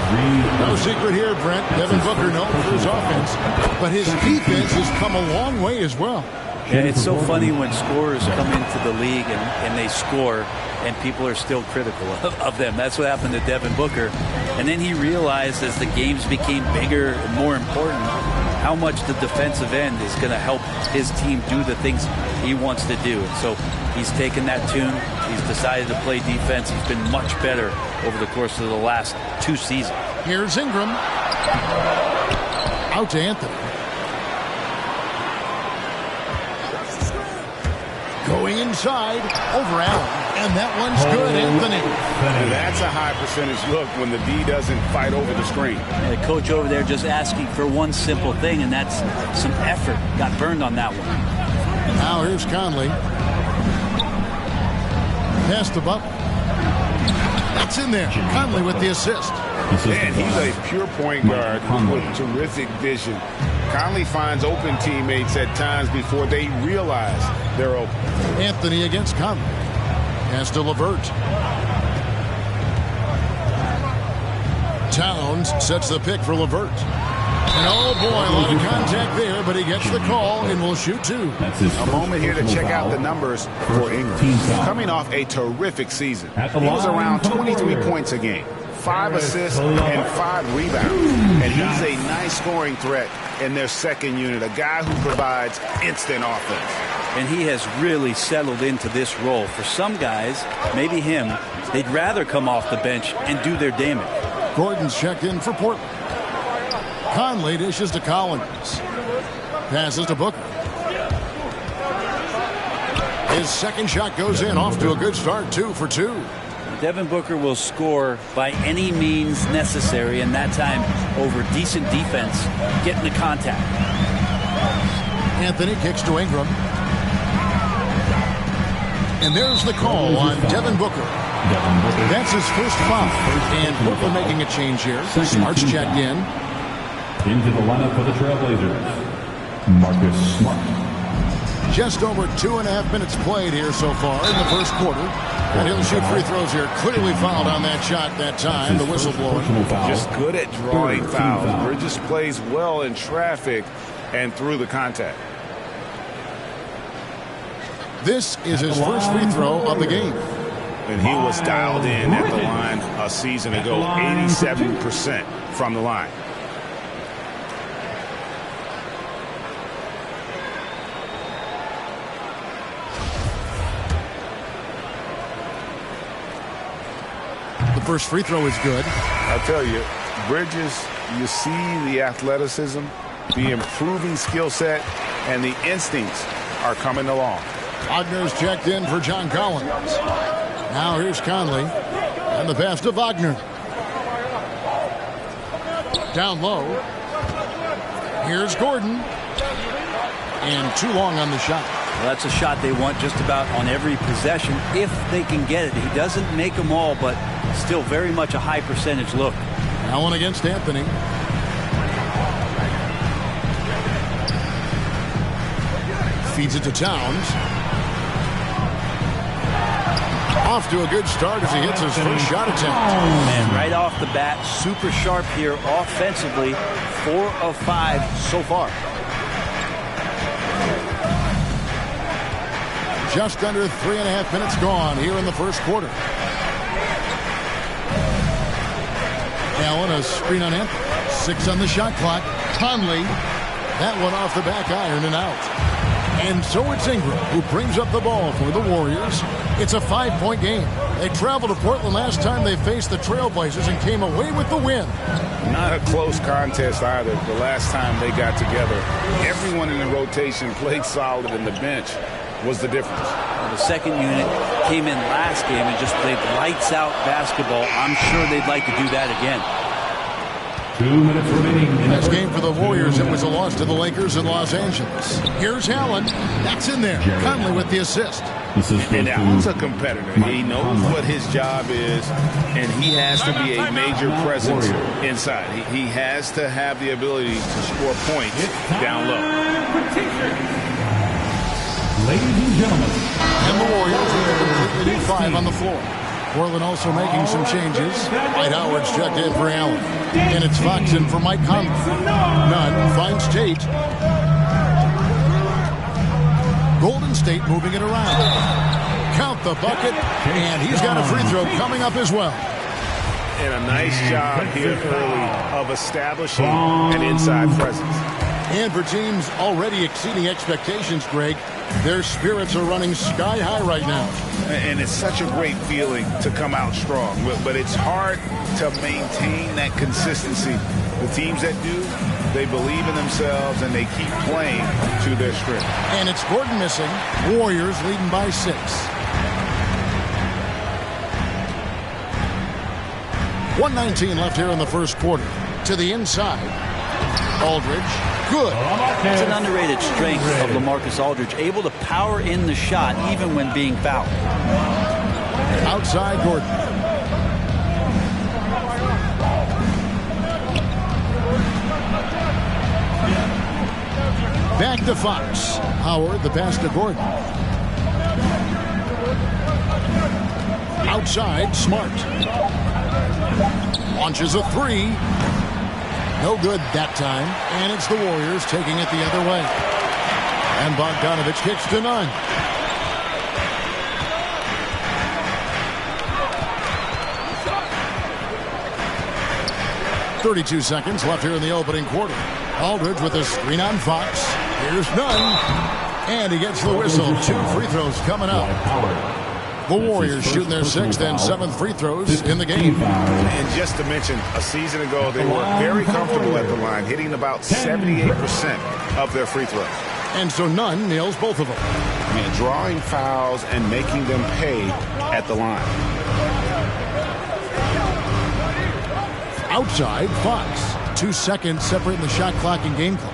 No secret here, Brent. Devin Booker known for his offense, but his defense has come a long way as well. Yeah, it's so funny when scorers come into the league and they score, and people are still critical of them. That's what happened to Devin Booker. And then he realized as the games became bigger and more important, how much the defensive end is going to help his team do the things he wants to do. And so he's taken that tune. He's decided to play defense. He's been much better over the course of the last 2 seasons. Here's Ingram. Out to Anthony. Going inside over Allen. And that one's good, Anthony. That's a high percentage look when the D doesn't fight over the screen. And the coach over there just asking for one simple thing, and that's some effort. Got burned on that one. Now here's Conley. Pass to Butler. That's in there. Conley with the assist. And he's a pure point guard with terrific vision. Conley finds open teammates at times before they realize they're open. Anthony against Conley. Pass to LeVert. Towns sets the pick for LeVert. And oh boy, a lot of contact there, but he gets the call and will shoot 2. A moment here to check out the numbers for Ingram. He's coming off a terrific season. He was around 23 points a game, 5 assists, and 5 rebounds. And he's a nice scoring threat in their second unit, a guy who provides instant offense. And he has really settled into this role. For some guys, maybe him, they'd rather come off the bench and do their damage. Gordon's checked in for Portland. Conley dishes to Collins. Passes to Booker. His second shot goes in, off to a good start, 2 for 2. Devin Booker will score by any means necessary, and that time over decent defense, getting the contact. Anthony kicks to Ingram. And there's the call on Devin Booker. That's his first foul. And Portland making a change here. Smart's checked in. Into the lineup for the Trailblazers, Marcus Smart. Just over 2.5 minutes played here so far in the first quarter. And he'll shoot free throws here. Clearly fouled on that shot that time. The whistle blowing. Just good at drawing fouls. Bridges plays well in traffic and through the contact. This is his first free throw of the game. and he was dialed in at the line a season ago, 87% from the line. The first free throw is good. I tell you, Bridges, you see the athleticism, the improving skill set, and the instincts are coming along. Wagner's checked in for John Collins. Now here's Conley. And the pass to Wagner. Down low. Here's Gordon. And too long on the shot. Well, that's a shot they want just about on every possession if they can get it. He doesn't make them all, but still very much a high percentage look. Allen against Anthony. Feeds it to Towns. Off to a good start as he hits his first shot attempt. And right off the bat, super sharp here offensively. 4 of 5 so far. Just under 3.5 minutes gone here in the first quarter. Allen, a screen on Anthony. 6 on the shot clock. Conley. That one off the back iron and out. And so it's Ingram who brings up the ball for the Warriors. It's a 5-point game. They traveled to Portland last time they faced the Trailblazers and came away with the win. Not a close contest either. The last time they got together, everyone in the rotation played solid, and the bench was the difference. Well, the second unit came in last game and just played lights out basketball. I'm sure they'd like to do that again. 2 minutes remaining. Next game for the Warriors, it was a loss to the Lakers in Los Angeles. Here's Allen. That's in there. Conley with the assist. And Allen's a competitor. He knows what his job is, and he has to be a major presence inside. He has to have the ability to score points down low. Ladies and gentlemen. And the Warriors with a completely new 5 on the floor. Portland also making some changes. Dwight Howard's checked in for Allen. And it's Fox in for Mike Conley. Nunn finds Tate. Golden State moving it around. Count the bucket. And he's got a free throw coming up as well. And a nice job here early of establishing an inside presence. And for teams already exceeding expectations, Greg, their spirits are running sky high right now. And it's such a great feeling to come out strong. But it's hard to maintain that consistency. The teams that do, they believe in themselves and they keep playing to their strength. And it's Gordon missing. Warriors leading by 6. 1:19 left here in the first quarter. To the inside. Aldridge. Good. It's an underrated strength of LaMarcus Aldridge, able to power in the shot even when being fouled. Outside Gordon. Back to Fox. Howard, the pass to Gordon. Outside, Smart. Launches a 3. No good that time. And it's the Warriors taking it the other way. And Bogdanovich kicks to Nunn. .32 seconds left here in the opening quarter. Aldridge with a screen on Fox. Here's Nunn. And he gets the whistle. 2 free throws coming up. The Warriors shooting their 6th and 7th free throws in the game. And just to mention, a season ago, they were very comfortable at the line, hitting about 78% of their free throws. And so Nunn nails both of them. I mean, drawing fouls and making them pay at the line. Outside, Fox. 2 seconds separating the shot clock and game clock.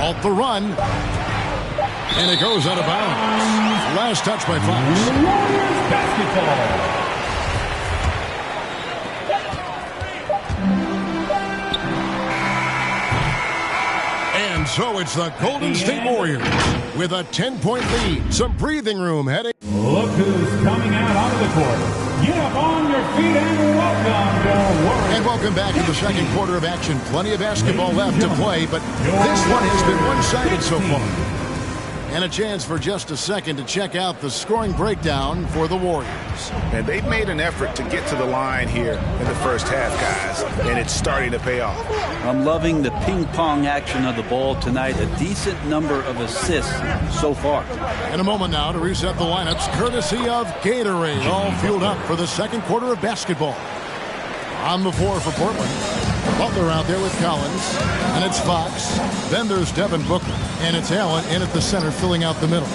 Off the run. And it goes out of bounds. Last touch by Fox. Basketball. And so it's the Golden State Warriors with a 10-point lead. Some breathing room heading. Look who's coming out onto the court. Get up on your And welcome back to the second quarter of action. Plenty of basketball left to play, but this one has been one-sided so far. And a chance for just a second to check out the scoring breakdown for the Warriors. And they've made an effort to get to the line here in the first half, guys, and it's starting to pay off. I'm loving the ping-pong action of the ball tonight. A decent number of assists so far. In a moment now to reset the lineups, courtesy of Gatorade, all fueled up for the second quarter of basketball. On the floor for Portland, Butler out there with Collins, and it's Fox. Then there's Devin Booker, and it's Allen in at the center, filling out the middle.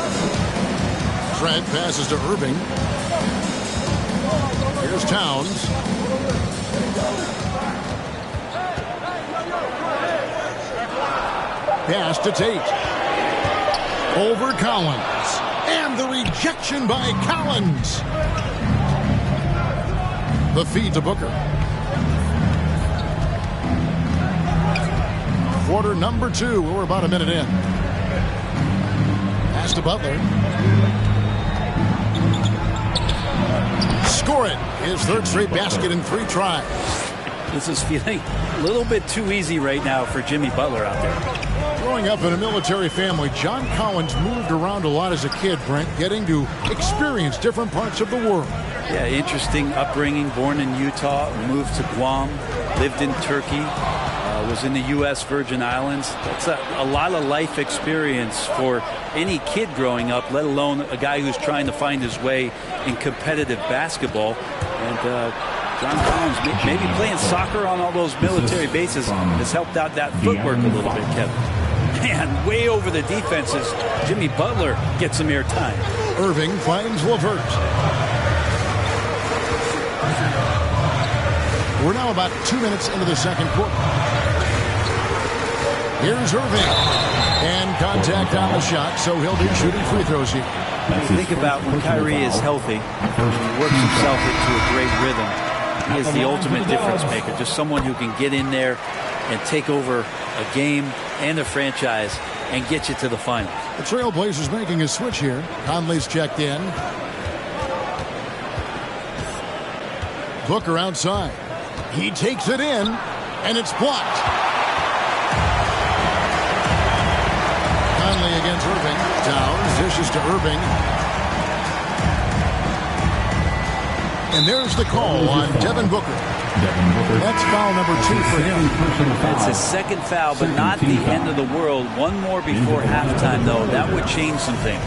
Trent passes to Irving. Here's Towns. Pass to Tate. Over Collins. And the rejection by Collins. The feed to Booker. Quarter number 2. We're about a minute in. Pass to Butler. Score it. His third straight basket in 3 tries. This is feeling a little bit too easy right now for Jimmy Butler out there. Growing up in a military family, John Collins moved around a lot as a kid, Brent, getting to experience different parts of the world. Yeah, interesting upbringing. Born in Utah, moved to Guam, lived in Turkey, was in the U.S. Virgin Islands. That's a lot of life experience for any kid growing up, let alone a guy who's trying to find his way in competitive basketball. And John Collins, maybe playing soccer on all those military bases has helped out that footwork a little bit, Kevin. Man, way over the defenses. Jimmy Butler gets some airtime. Irving finds LeVert. We're now about 2 minutes into the second quarter. Here's Irving. And contact on the shot, so he'll be shooting free throws here. Think about when Kyrie is healthy, he works himself into a great rhythm. He is the ultimate difference maker. Just someone who can get in there and take over a game and a franchise and get you to the final. The Trailblazers making a switch here. Conley's checked in. Booker outside. He takes it in, and it's blocked. Conley against Irving. Towns dishes to Irving. And there's the call on Devin Booker. That's foul number 2 for him. It's his second foul, but not the end of the world. One more before halftime, though. That would change some things.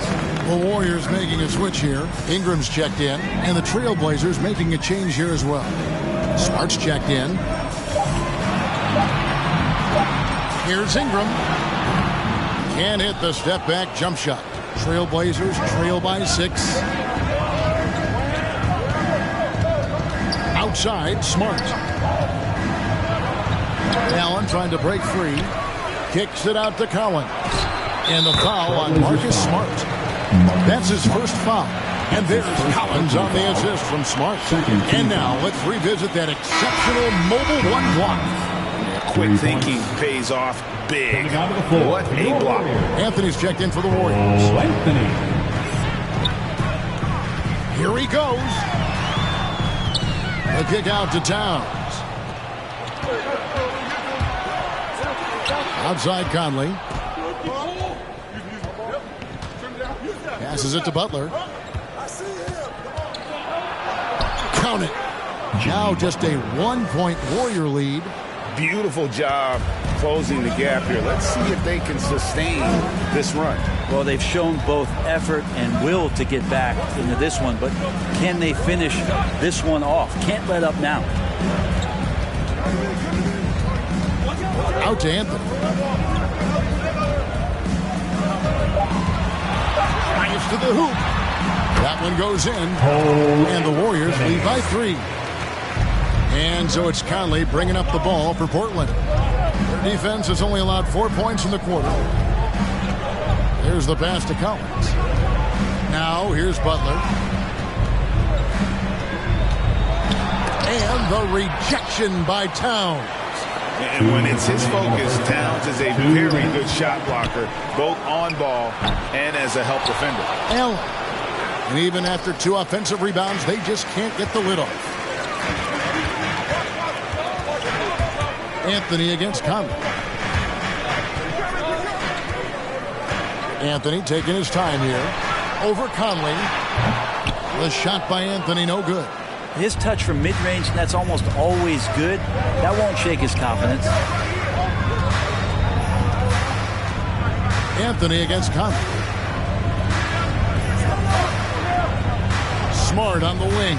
The Warriors making a switch here. Ingram's checked in, and the Trailblazers making a change here as well. Smart's checked in. Here's Ingram. Can't hit the step-back jump shot. Trailblazers trail by 6. Outside, Smart. Allen trying to break free. Kicks it out to Collins. And the foul on Marcus Smart. That's his first foul. And there's Collins on the assist from Smart. And now let's revisit that exceptional mobile 1 block. Quick thinking pays off big. What a block. Anthony's checked in for the Warriors. Here he goes. A kick out to Towns. Outside Conley. Passes it to Butler. Count it. Now just a 1-point Warrior lead. Beautiful job closing the gap here. Let's see if they can sustain this run. Well, they've shown both effort and will to get back into this one, but can they finish this one off? Can't let up now. Out to Anthony. Drives to the hoop. That one goes in. And the Warriors lead by 3. And so it's Conley bringing up the ball for Portland. Their defense has only allowed 4 points in the quarter. Here's the pass to Collins. Now here's Butler. And the rejection by Towns. And when it's his focus, Towns is a very good shot blocker, both on ball and as a help defender. Allen. And even after 2 offensive rebounds, they just can't get the lid off. Anthony against Conley. Anthony taking his time here. Over Conley. The shot by Anthony, no good. His touch from mid-range, that's almost always good. That won't shake his confidence. Anthony against Conley. Smart on the wing.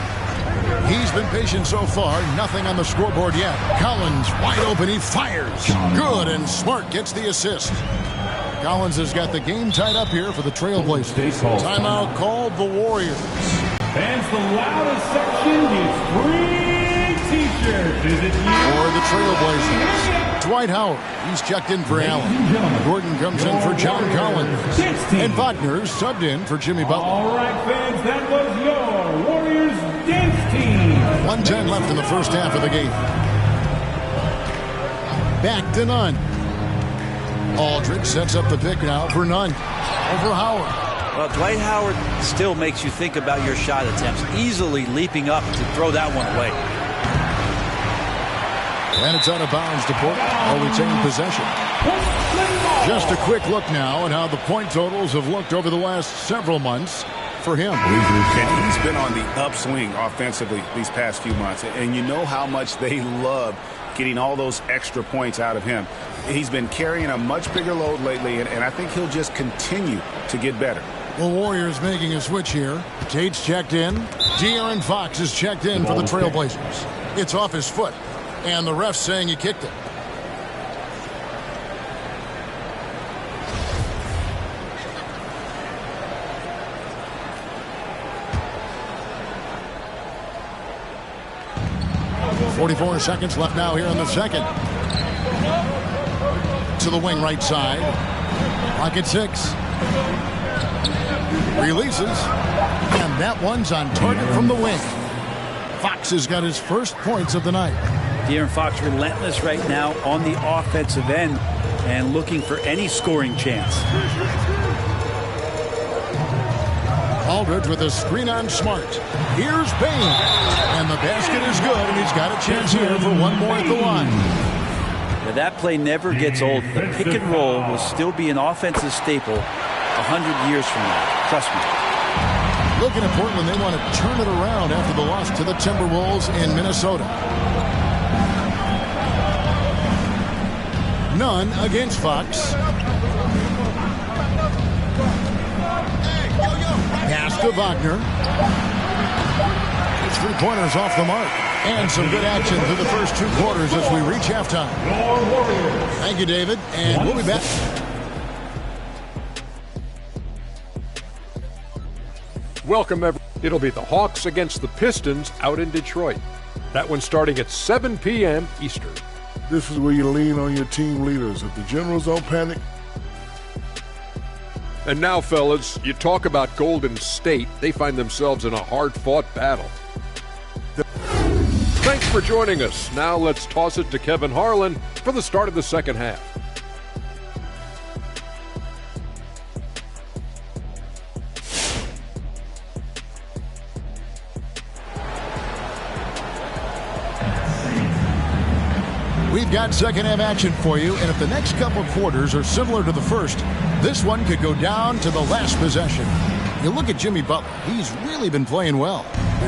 He's been patient so far. Nothing on the scoreboard yet. Collins wide open. He fires. Good, and Smart gets the assist. Collins has got the game tied up here for the Trailblazers. Timeout called the Warriors. Fans, the loudest section is free t-shirts. Is it you? For the Trailblazers, Dwight Howard. He's checked in for Allen. Gordon comes in for John Collins. And Wagner subbed in for Jimmy Butler. All right, fans, that was your Warriors dance team. 1:10 left in the first half of the game. Back to Nunn. Aldridge sets up the pick now for Nunn. Over Howard. Well, Dwight Howard still makes you think about your shot attempts, easily leaping up to throw that one away. And it's out of bounds to Portland. They'll retain possession. Just a quick look now at how the point totals have looked over the last several months for him. And he's been on the upswing offensively these past few months. And you know how much they love getting all those extra points out of him. He's been carrying a much bigger load lately, and I think he'll just continue to get better. The Warriors making a switch here. Tate's checked in. De'Aaron Fox is checked in for the Trailblazers. It's off his foot, and the ref's saying he kicked it. .44 seconds left now here in the second. To the wing right side. Clock at 6. Releases. And that one's on target from the wing. Fox has got his first points of the night. De'Aaron Fox relentless right now on the offensive end and looking for any scoring chance. Aldridge with a screen on Smart. Here's Payne. And the basket is good, and he's got a chance here for one more at the line. Now that play never gets old. The pick and roll will still be an offensive staple 100 years from now. Trust me. Looking at Portland, they want to turn it around after the loss to the Timberwolves in Minnesota. Nunn against Fox. Pass to Wagner. His three-pointers off the mark. And some good action through the first 2 quarters as we reach halftime. Thank you, David. And we'll be back. Welcome, everyone. It'll be the Hawks against the Pistons out in Detroit. That one's starting at 7 p.m. Eastern. This is where you lean on your team leaders. If the generals don't panic. And now, fellas, you talk about Golden State. They find themselves in a hard-fought battle. Thanks for joining us. Now let's toss it to Kevin Harlan for the start of the second half. We've got second half action for you, and if the next couple quarters are similar to the first, this one could go down to the last possession. You look at Jimmy Butler. He's really been playing well.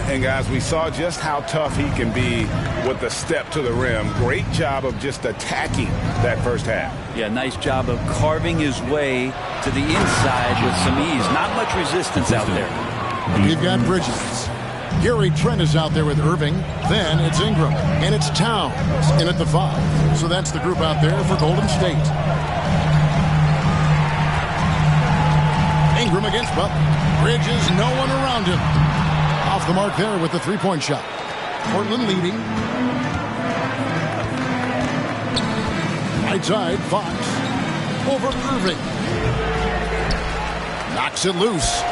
And, guys, we saw just how tough he can be with the step to the rim. Great job of just attacking that first half. Yeah, nice job of carving his way to the inside with some ease. Not much resistance out there. You've got Bridges. Gary Trent is out there with Irving. Then it's Ingram. And it's Towns in at the 5. So that's the group out there for Golden State. Ingram against Butler. Bridges, no one around him. Off the mark there with the three-point shot. Portland leading. Right side, Fox. Over Irving. Knocks it loose.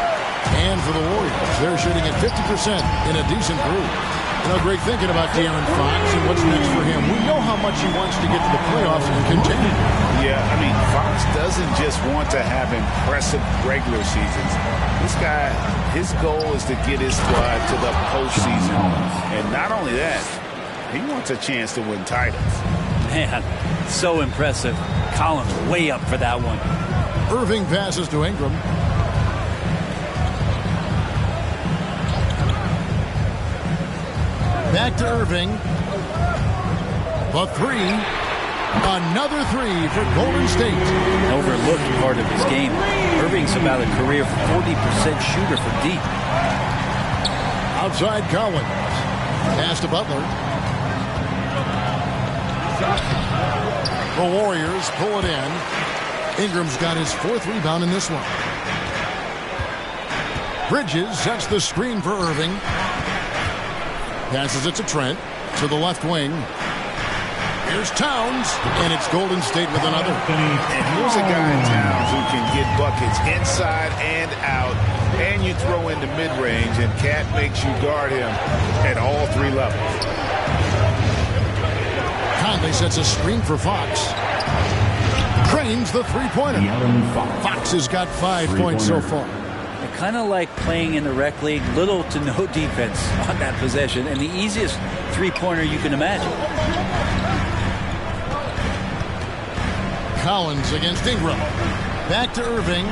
And for the Warriors, they're shooting at 50% in a decent group. You know, great thinking about De'Aaron Fox and what's next for him. We know how much he wants to get to the playoffs and continue. Yeah, I mean, Fox doesn't just want to have impressive regular seasons. This guy, his goal is to get his squad to the postseason. And not only that, he wants a chance to win titles. Man, so impressive. Collins way up for that one. Irving passes to Ingram. Back to Irving. The three. Another three for Golden State. An overlooked part of his game. Irving's about a career 40% shooter for deep. Outside Collins. Pass to Butler. The Warriors pull it in. Ingram's got his 4th rebound in this one. Bridges sets the screen for Irving. Passes it to Trent. To the left wing. Here's Towns. And it's Golden State with another. And here's a guy in Towns who can get buckets inside and out. And you throw in the mid-range, and Cat makes you guard him at all 3 levels. Conley sets a screen for Fox. Trains the three-pointer. Fox has got 5 points so far. Kind of like playing in the rec league, little to no defense on that possession, and the easiest three-pointer you can imagine. Collins against Ingram. Back to Irving.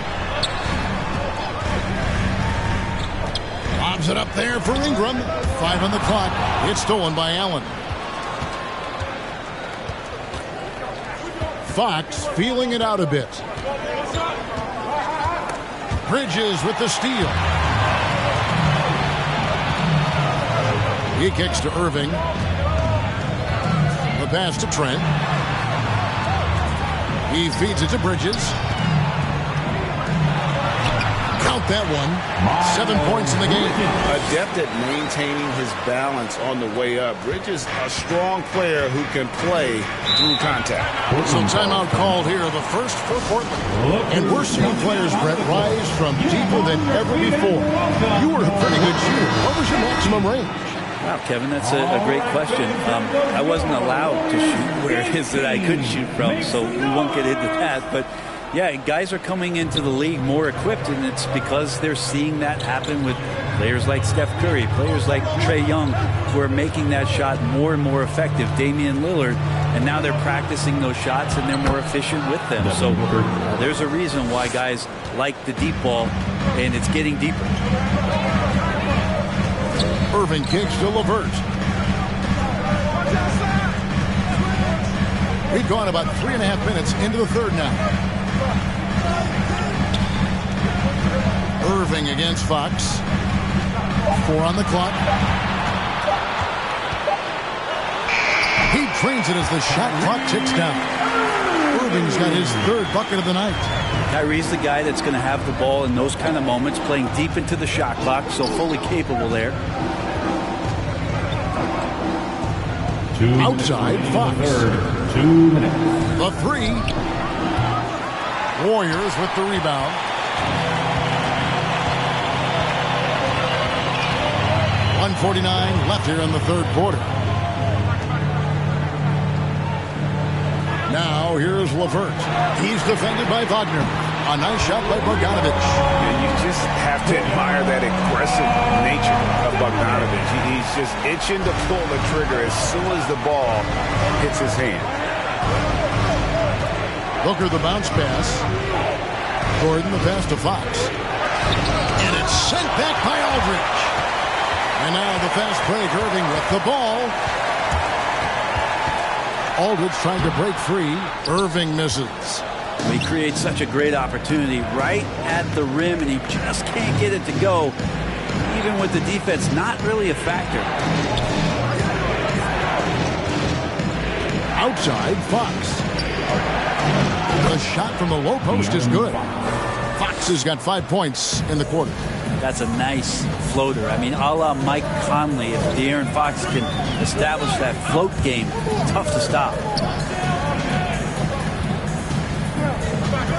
Lobs it up there for Ingram. 5 on the clock. It's stolen by Allen. Fox feeling it out a bit. Bridges with the steal. He kicks to Irving. The pass to Trent. He feeds it to Bridges. Count that one. 7 points in the game. Adept at maintaining his balance on the way up. Bridges, a strong player who can play through contact. So timeout called here, the first for Portland. And we're seeing players, Brett, rise from deeper than ever before. You were a pretty good shooter. What was your maximum range? Wow, Kevin, that's a great question. I wasn't allowed to shoot where it is that I could shoot from, so we won't get into that. But yeah, guys are coming into the league more equipped, and it's because they're seeing that happen with players like Steph Curry, players like Trae Young, who are making that shot more and more effective, Damian Lillard, and now they're practicing those shots and they're more efficient with them. So there's a reason why guys like the deep ball, and it's getting deeper. Irving kicks to LeVert. We've gone about 3.5 minutes into the third now. Irving against Fox. 4 on the clock. He trains it as the shot clock ticks down. Irving's got his 3rd bucket of the night. Kyrie's the guy that's going to have the ball in those kind of moments, playing deep into the shot clock, so fully capable there. Outside, Fox. 2 minutes. The 3. Warriors with the rebound. .149 left here in the third quarter. Now here's LeVert. He's defended by Wagner. A nice shot by Bogdanovic. And you just have to admire that aggressive nature of Bogdanovic. He's just itching to pull the trigger as soon as the ball hits his hand. Booker the bounce pass. Gordon the pass to Fox. And it's sent back by Aldridge. And now the fast break. Irving with the ball. Aldridge trying to break free. Irving misses. He creates such a great opportunity right at the rim, and he just can't get it to go. Even with the defense, not really a factor. Outside, Fox. The shot from the low post is good. Fox has got 5 points in the quarter. That's a nice floater. I mean, a la Mike Conley. If De'Aaron Fox can establish that float game, tough to stop.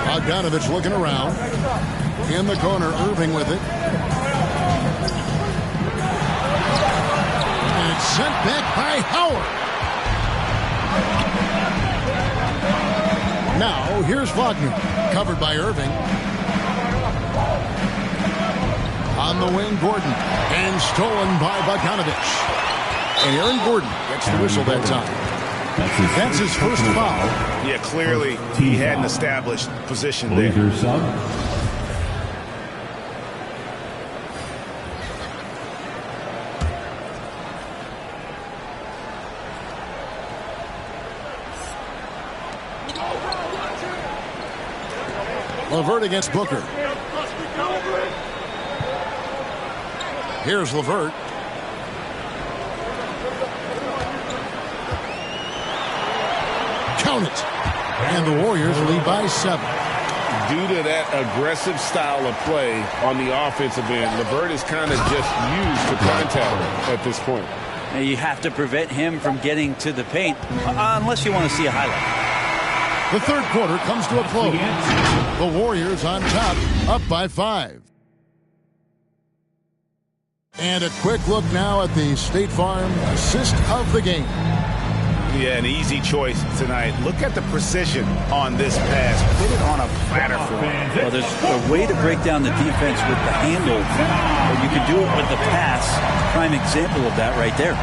Bogdanovic looking around. In the corner, Irving with it. And it's sent back by Howard. Now, here's Wagner. Covered by Irving. On the wing, Gordon. And stolen by Bogdanovic. And Aaron Gordon gets the whistle that time. That's his first foul. Yeah, clearly he hadn't established position there. LeVert against Booker. Here's LeVert. Count it. And the Warriors lead by 7. Due to that aggressive style of play on the offensive end, LeVert is kind of just used to contact at this point. And you have to prevent him from getting to the paint unless you want to see a highlight. The third quarter comes to a close. The Warriors on top, up by 5. And a quick look now at the State Farm assist of the game. Yeah, an easy choice tonight. Look at the precision on this pass. Put it on a platter for him. Well, there's a way to break down the defense with the handle, or you can do it with the pass. Prime example of that right there.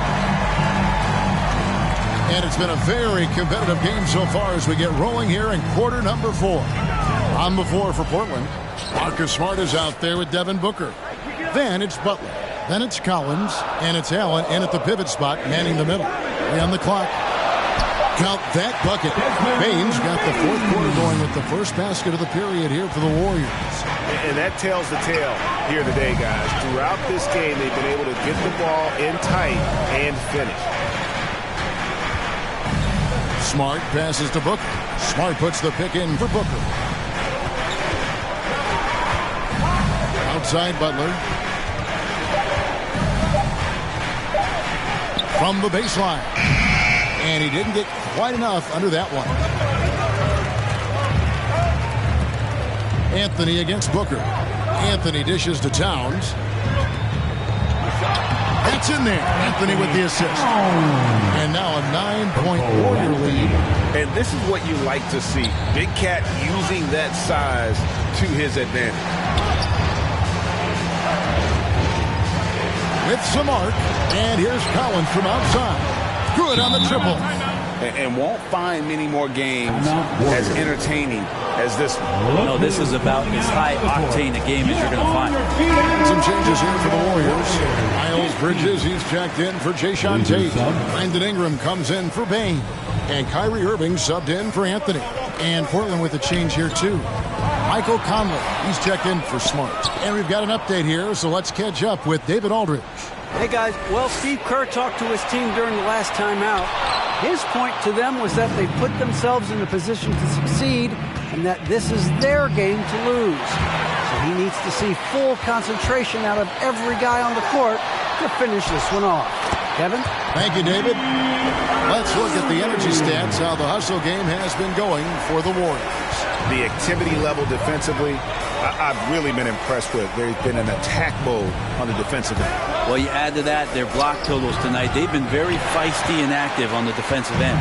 And it's been a very competitive game so far as we get rolling here in quarter number 4. On the floor for Portland, Marcus Smart is out there with Devin Booker. Then it's Butler. Then it's Collins. And it's Allen in at the pivot spot, manning the middle. On the clock. Count that bucket. Baines got the fourth quarter going with the first basket of the period here for the Warriors. And that tells the tale here today, guys. Throughout this game, they've been able to get the ball in tight and finish. Smart passes to Booker. Smart puts the pick in for Booker. Outside Butler. From the baseline. And he didn't get quite enough under that one. Anthony against Booker. Anthony dishes to Towns. That's in there. Anthony with the assist. And now a 9-point Warrior lead. And this is what you like to see. Big Cat using that size to his advantage. With some arc. And here's Collins from outside. Good on the triple. And won't find many more games as entertaining as this one. No, this is about as high octane a game as you're going to find. Some changes here for the Warriors. Miles Bridges, he's checked in for Jayshawn Tate. Brandon Ingram comes in for Bane. And Kyrie Irving subbed in for Anthony. And Portland with a change here too. Michael Conley, he's checked in for Smart. And we've got an update here, so let's catch up with David Aldridge. Hey guys, well, Steve Kerr talked to his team during the last time out. His point to them was that they put themselves in a position to succeed and that this is their game to lose. So he needs to see full concentration out of every guy on the court to finish this one off. Kevin? Thank you, David. Let's look at the energy stats, how the hustle game has been going for the Warriors. The activity level defensively, I've really been impressed with. They've been in attack mode on the defensive end. Well, you add to that their block totals tonight. They've been very feisty and active on the defensive end.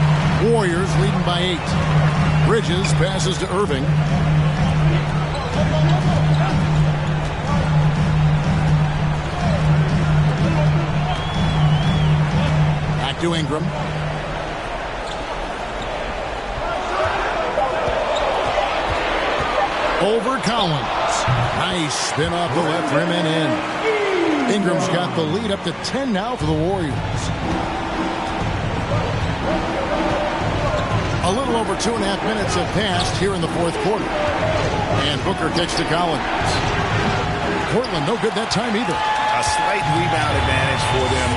Warriors leading by 8. Bridges passes to Irving. Back to Ingram. Over Collins. Nice spin off the left rim and in. Ingram's got the lead up to 10 now for the Warriors. A little over 2.5 minutes have passed here in the fourth quarter. And Booker kicks to Collins. Portland no good that time either. A slight rebound advantage for them.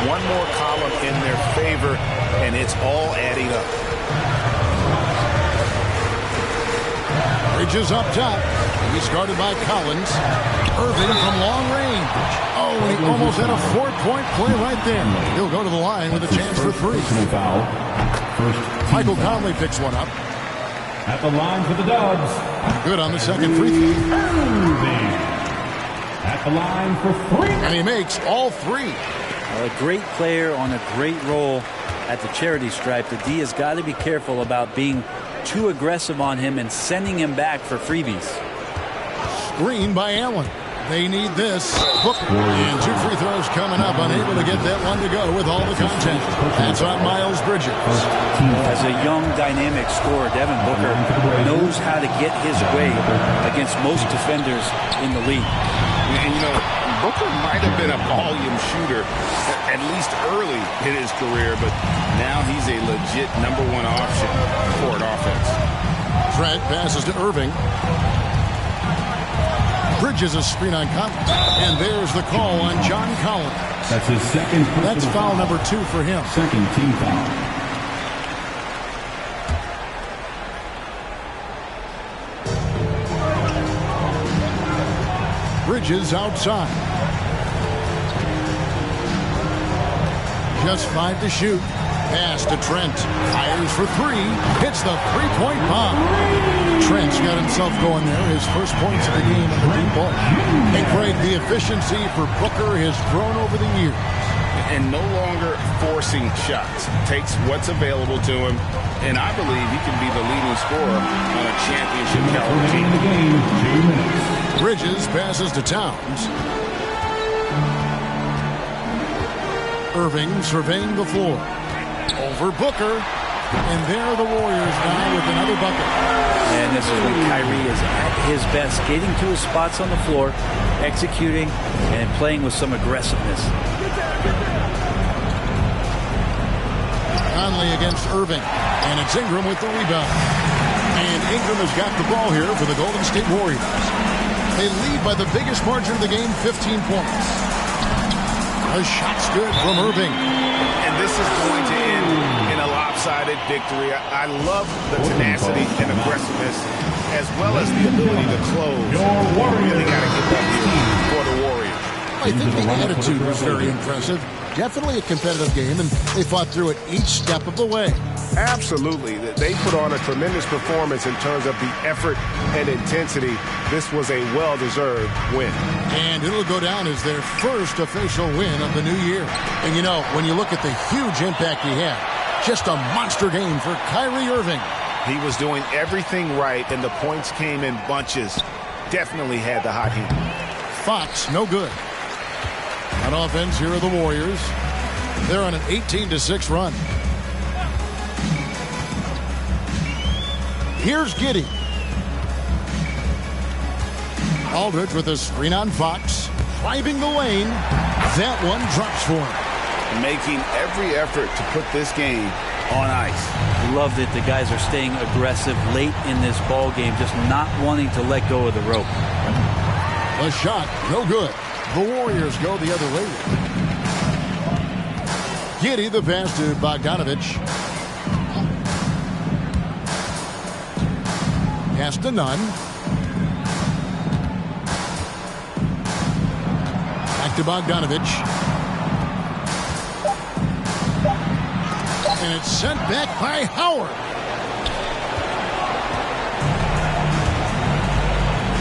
One more column in their favor, and it's all adding up. Bridges up top. He's guarded by Collins. Irving from long range. Oh, and he almost had a 4-point play right there. He'll go to the line with a chance for 3. Michael Conley picks one up. At the line for the Dubs. Good on the second free throw. At the line for 3. And he makes all 3. A great player on a great role at the charity stripe. The D has got to be careful about being too aggressive on him and sending him back for freebies. Screen by Allen. They need this. And 2 free throws coming up. Unable to get that one to go with all the contact. That's on Miles Bridges. As a young, dynamic scorer, Devin Booker knows how to get his way against most defenders in the league. And, Booker might have been a volume shooter, at least early in his career, but now he's a legit #1 option for an offense. Trent passes to Irving. Bridges a screen on Collins. And there's the call on John Collins. That's his second. That's foul number 2 for him. Second team foul. Bridges outside. Just 5 to shoot. Pass to Trent. Fires for 3. Hits the 3-point bomb. Trent's got himself going there. His first points of the game on the deep ball. And Craig, the efficiency for Booker has grown over the years. And no longer forcing shots. Takes what's available to him. And I believe he can be the leading scorer on a championship caliber team. Bridges passes to Towns. Irving surveying the floor. Over Booker. And there are the Warriors now with another bucket. And this is when Kyrie is at his best, getting to his spots on the floor, executing, and playing with some aggressiveness. Conley against Irving. And it's Ingram with the rebound. And Ingram has got the ball here for the Golden State Warriors. They lead by the biggest margin of the game, 15 points. A shot's good from Irving. And this is going to end in a lopsided victory. I love the tenacity and aggressiveness, as well as the ability to close. Really got to give up here for the Warriors. I think the attitude was very impressive. Definitely a competitive game, and they fought through it each step of the way. Absolutely. They put on a tremendous performance in terms of the effort and intensity. This was a well-deserved win. And it'll go down as their first official win of the new year. And, when you look at the huge impact he had, just a monster game for Kyrie Irving. He was doing everything right, and the points came in bunches. Definitely had the hot hand. Fox, no good. On offense, here are the Warriors. They're on an 18-6 run. Here's Giddey. Aldridge with a screen on Fox. Driving the lane. That one drops for him. Making every effort to put this game on ice. Love that the guys are staying aggressive late in this ball game, just not wanting to let go of the rope. A shot, no good. The Warriors go the other way. Giddey, the pass to Bogdanovich. Pass to Nunn. Back to Bogdanovich. And it's sent back by Howard.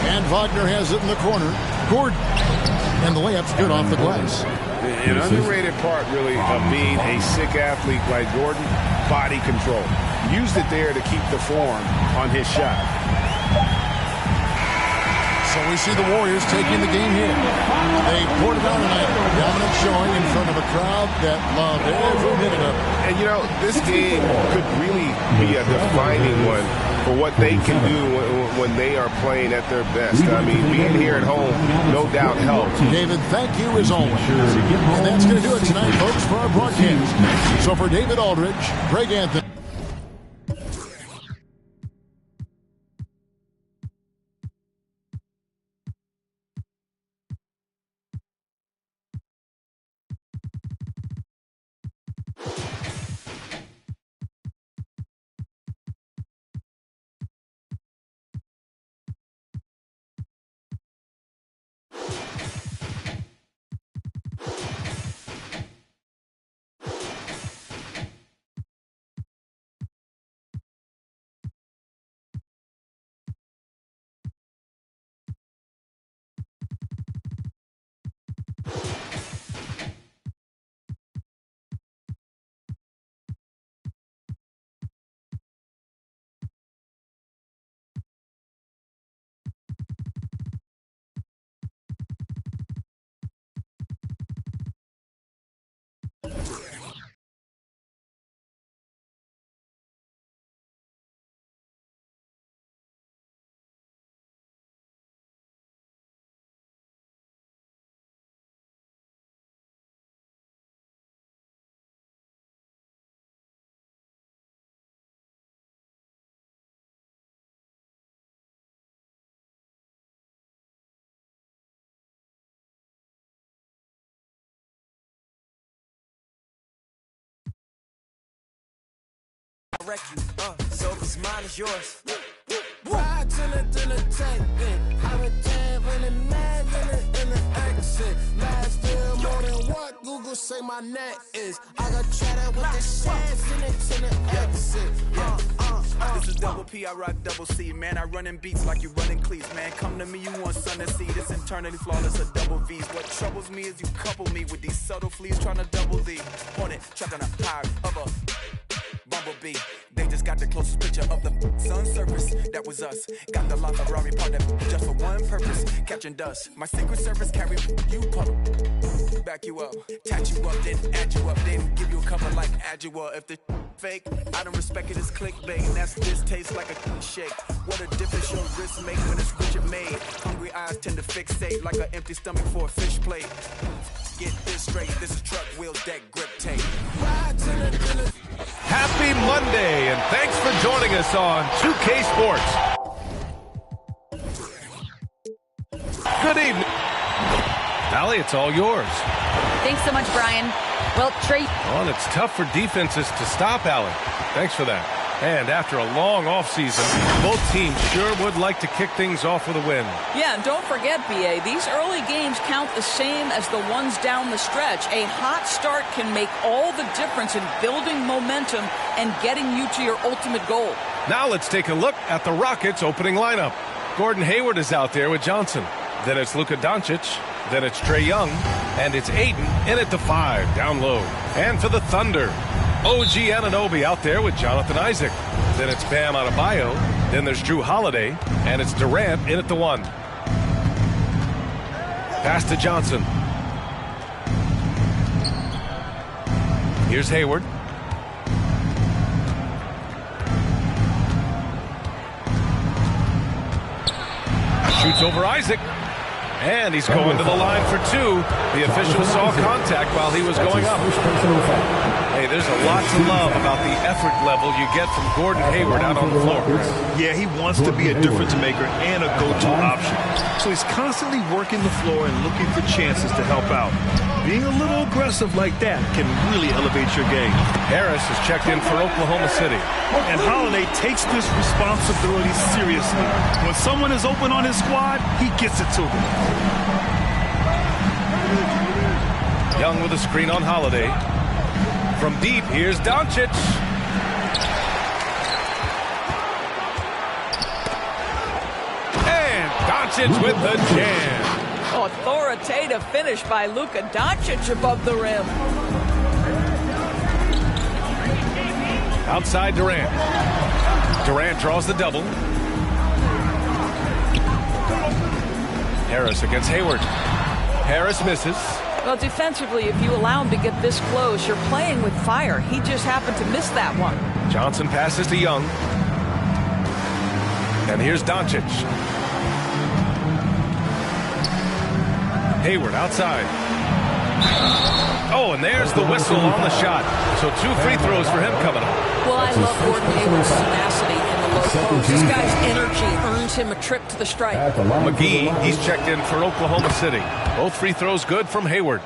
And Wagner has it in the corner. Gordon. And the layup's good off the glass. An underrated part, really, of being a sick athlete like Gordon, body control. Used it there to keep the form on his shot. So we see the Warriors taking the game here. They poured it on tonight. Dominant showing in front of a crowd that loved every minute of it. And, this game could really be a defining one for what they can do when they are playing at their best. I mean, being here at home, no doubt helps. David, thank you as always. And that's going to do it tonight, folks, for our broadcast. So for David Aldridge, Greg Anthony. wreck you, so if it's mine, it's yours. Ride to the tank, I'm a jam in the mag in the exit. Last year more than what Google say my net is. I got chatter with the shares in the exit. This is double P, I rock double C. Man, I run in beats like you running cleats. Man, come to me, you want sun to see. This internally flawless, a double V's. What troubles me is you couple me with these subtle fleas trying to double D. Hornet, trapped on a high of a bumblebee. They just got the closest picture of the sun's surface. That was us. Got the long Ferrari part that just for one purpose. Catching dust. My secret service carry you puddle. Back you up, tat you up, then add you up, then give you a cover like Adjua. If the fake, I don't respect it as clickbait. And that's this tastes like a shake. What a difference your wrist make when it's Richard made. Hungry eyes tend to fixate like an empty stomach for a fish plate. Get this straight, this is truck wheels, deck grip tape. Happy Monday, and thanks for joining us on 2K Sports. Good evening. Allie, it's all yours. Thanks so much, Brian. Well, Trey. Well, it's tough for defenses to stop Allie. Thanks for that. And after a long offseason, both teams sure would like to kick things off with a win. Yeah, and don't forget, BA, these early games count the same as the ones down the stretch. A hot start can make all the difference in building momentum and getting you to your ultimate goal. Now let's take a look at the Rockets' opening lineup. Gordon Hayward is out there with Johnson. Then it's Luka Doncic. Then it's Trae Young. And it's Aiden in at the 5, down low. And for the Thunder, OG Anunoby out there with Jonathan Isaac. Then it's Bam Adebayo. Then there's Drew Holiday. And it's Durant in at the 1. Pass to Johnson. Here's Hayward. Shoots over Isaac. And he's going to the line for 2. The official saw contact while he was going up. Hey, there's a lot to love about the effort level you get from Gordon Hayward out on the floor. Yeah, he wants to be a difference maker and a go-to option. So he's constantly working the floor and looking for chances to help out. Being a little aggressive like that can really elevate your game. Harris is checked in for Oklahoma City. And Holiday takes this responsibility seriously. When someone is open on his squad, he gets it to them. Young with a screen on Holiday. From deep, here's Doncic. And Doncic with the jam. Authoritative finish by Luka Doncic above the rim. Outside Durant. Durant draws the double. Harris against Hayward. Harris misses. Well, defensively, if you allow him to get this close, you're playing with fire. He just happened to miss that one. Johnson passes to Young. And here's Doncic. Hayward outside. Oh, and there's the whistle on the shot. So 2 free throws for him coming up. Well, I love Gordon Hayward's tenacity in the low post. This guy's energy earns him a trip to the stripe. McGee, he's checked in for Oklahoma City. Both free throws good from Hayward.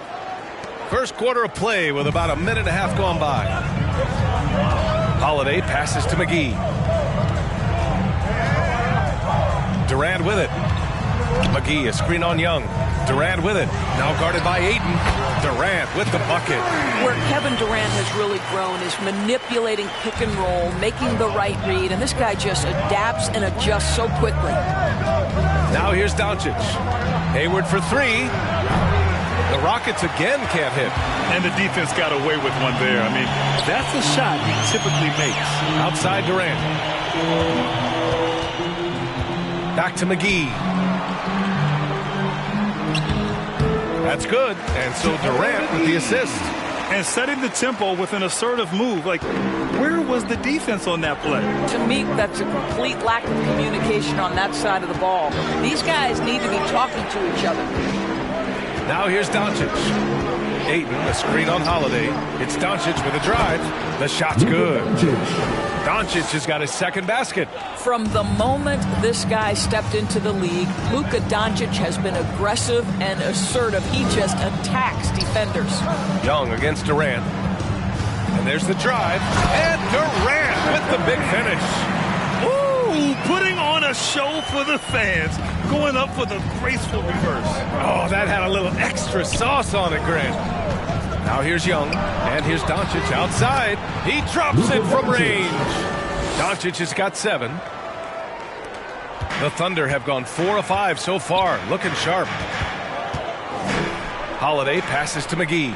First quarter of play with about a minute and a half gone by. Holiday passes to McGee. Durant with it. McGee, a screen on Young. Durant with it. Now guarded by Aiden. Durant with the bucket. Where Kevin Durant has really grown is manipulating pick and roll, making the right read, and this guy just adapts and adjusts so quickly. Now here's Doncic. Hayward for 3. The Rockets again can't hit. And the defense got away with one there. I mean, that's a shot he typically makes. Outside Durant. Back to McGee. That's good. And so Durant with the assist. And setting the tempo with an assertive move. Like, where was the defense on that play? To me, that's a complete lack of communication on that side of the ball. These guys need to be talking to each other. Now here's Doncic. Aiden, a screen on Holiday. It's Doncic with a drive. The shot's good. Doncic has got his second basket. From the moment this guy stepped into the league, Luka Doncic has been aggressive and assertive. He just attacks defenders. Young against Durant. And there's the drive. And Durant with the big finish. Ooh, putting on a show for the fans, going up for the graceful reverse. Oh, that had a little extra sauce on it, Grant. Now here's Young, and here's Doncic outside. He drops it from range. Doncic has got 7. The Thunder have gone 4 of 5 so far, looking sharp. Holiday passes to McGee.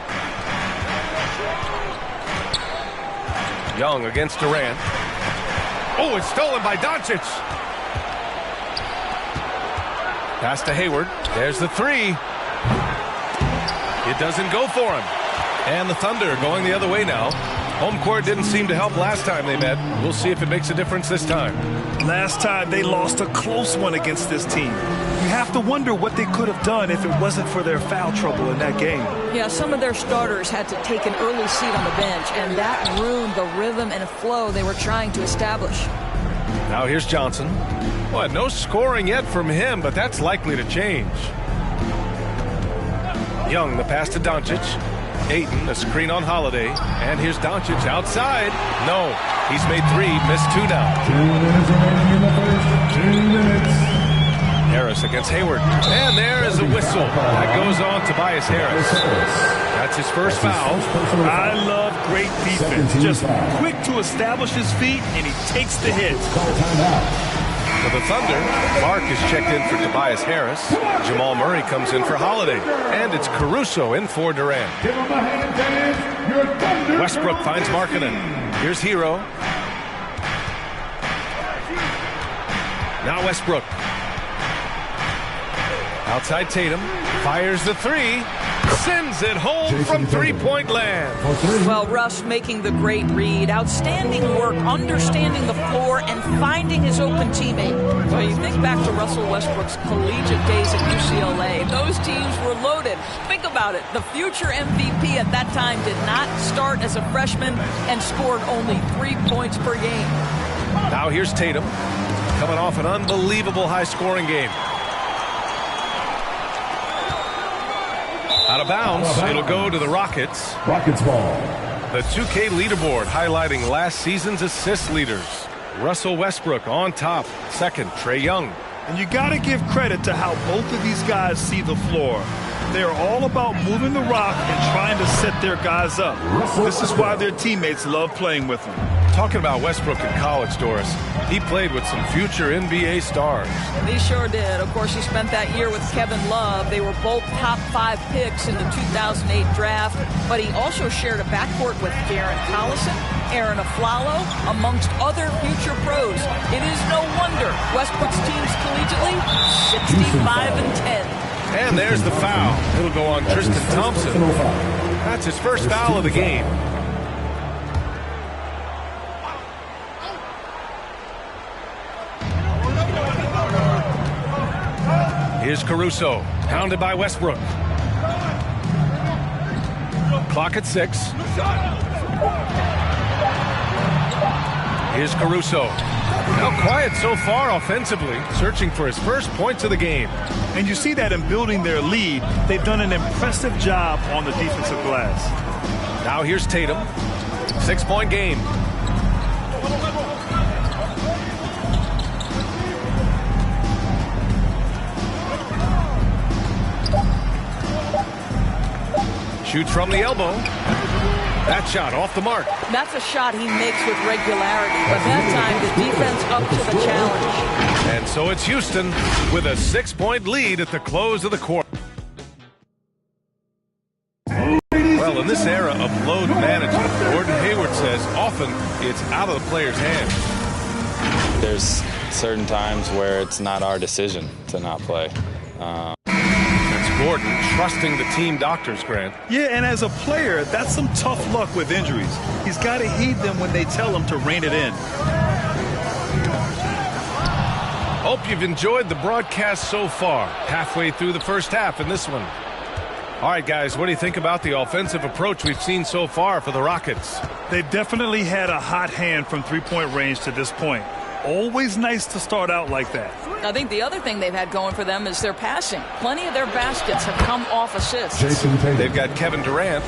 Young against Durant. Oh, it's stolen by Doncic. Pass to Hayward. There's the 3. It doesn't go for him. And the Thunder going the other way now. Home court didn't seem to help last time they met. We'll see if it makes a difference this time. Last time they lost a close one against this team. You have to wonder what they could have done if it wasn't for their foul trouble in that game. Yeah, some of their starters had to take an early seat on the bench, and that ruined the rhythm and flow they were trying to establish. Now here's Johnson. Well, no scoring yet from him, but that's likely to change. Young, the pass to Doncic. Ayton, a screen on Holiday. And here's Doncic outside. No, he's made 3, missed 2 now. 2 minutes remaining in the first. 2 minutes. Harris against Hayward. And there is a whistle. That goes on Tobias Harris. That's his first foul. I love great defense. Just quick to establish his feet, and he takes the hit. For the Thunder, Clark is checked in for Tobias Harris. Jamal Murray comes in for Holiday. And it's Caruso in for Durant. Westbrook finds Markkanen. Here's Hero. Now Westbrook. Outside Tatum. Fires the 3. Sends it home from three-point land. Well, Russ making the great read. Outstanding work, understanding the floor, and finding his open teammate. Well, you think back to Russell Westbrook's collegiate days at UCLA. Those teams were loaded. Think about it. The future MVP at that time did not start as a freshman and scored only 3 points per game. Now here's Tatum, coming off an unbelievable high-scoring game. Out of bounds, it'll go to the Rockets. Rockets ball. The 2K leaderboard highlighting last season's assist leaders. Russell Westbrook on top. Second, Trae Young. And you got to give credit to how both of these guys see the floor. They're all about moving the rock and trying to set their guys up. This is why their teammates love playing with them. Talking about Westbrook in college, Doris, he played with some future NBA stars. He sure did. Of course, he spent that year with Kevin Love. They were both top 5 picks in the 2008 draft, but he also shared a backcourt with Darren Collison, Aaron Aflalo, amongst other future pros. It is no wonder Westbrook's teams collegiately 65-10. And there's the foul. It'll go on Tristan Thompson. That's his first foul of the game. Here's Caruso, pounded by Westbrook. Clock at 6. Here's Caruso. Now quiet so far offensively, searching for his first points of the game. And you see that in building their lead, they've done an impressive job on the defensive glass. Now here's Tatum. 6-point game. Shoots from the elbow. That shot off the mark. That's a shot he makes with regularity, but that time the defense up to the challenge. And so it's Houston with a 6-point lead at the close of the quarter. Well, in this era of load management, Gordon Hayward says often it's out of the player's hands. There's certain times where it's not our decision to not play. Gordon trusting the team doctors, Grant. Yeah, and as a player, that's some tough luck with injuries. He's got to heed them when they tell him to rein it in. Hope you've enjoyed the broadcast so far. Halfway through the first half in this one. All right, guys, what do you think about the offensive approach we've seen so far for the Rockets? They've definitely had a hot hand from three-point range to this point. Always nice to start out like that. I think the other thing they've had going for them is their passing. Plenty of their baskets have come off assists. They've got Kevin Durant,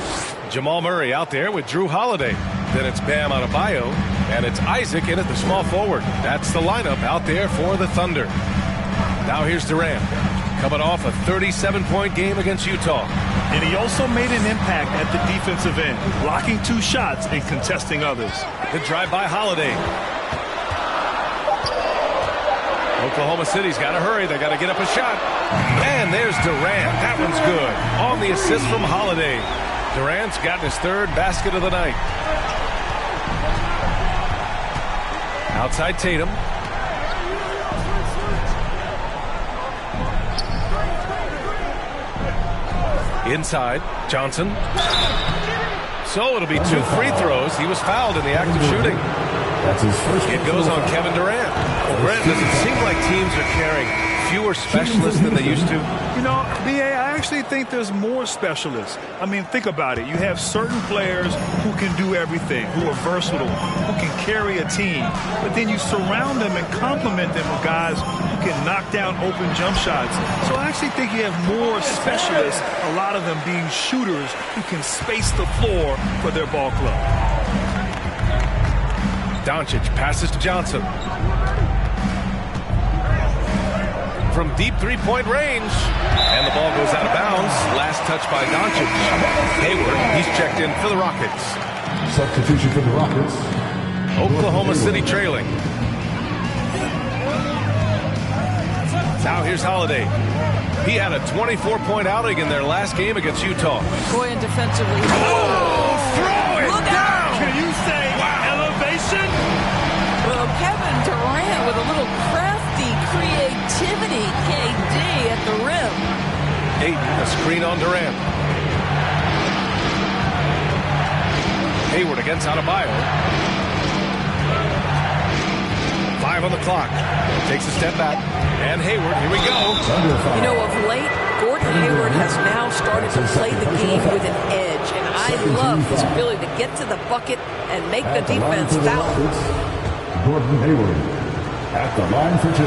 Jamal Murray out there with Drew Holiday. Then it's Bam Adebayo, and it's Isaac in at the small forward. That's the lineup out there for the Thunder. Now here's Durant, coming off a 37-point game against Utah. And he also made an impact at the defensive end, blocking 2 shots and contesting others. The drive by Holiday. Oklahoma City's got to hurry. They got to get up a shot. And there's Durant. That one's good. On the assist from Holiday. Durant's gotten his 3rd basket of the night. Outside Tatum. Inside, Johnson. So it'll be 2 free throws. He was fouled in the act of shooting. That's his first. It goes on Kevin Durant. Brent, does it seem like teams are carrying fewer specialists than they used to? You know, B.A., I actually think there's more specialists. I mean, think about it. You have certain players who can do everything, who are versatile, who can carry a team. But then you surround them and complement them with guys who can knock down open jump shots. So I actually think you have more specialists, a lot of them being shooters who can space the floor for their ball club. Doncic passes to Johnson. From deep 3-point range. And the ball goes out of bounds. Last touch by Doncic. Hayward, he's checked in for the Rockets. Substitution for the Rockets. Oklahoma City trailing. Now here's Holiday. He had a 24-point outing in their last game against Utah. Boy, and defensively. Oh, throw it Look down! out. Can you say elevation? Well, Kevin Durant with a little crafty creativity. KD at the rim. Ayton, a screen on Durant. Hayward against Adebayo. 5 on the clock. Takes a step back. And Hayward, here we go. You know, of late, Gordon Hayward has now started to play the game with an edge. And I love his ability to get to the bucket and make the defense foul. Gordon Hayward at the line for 2.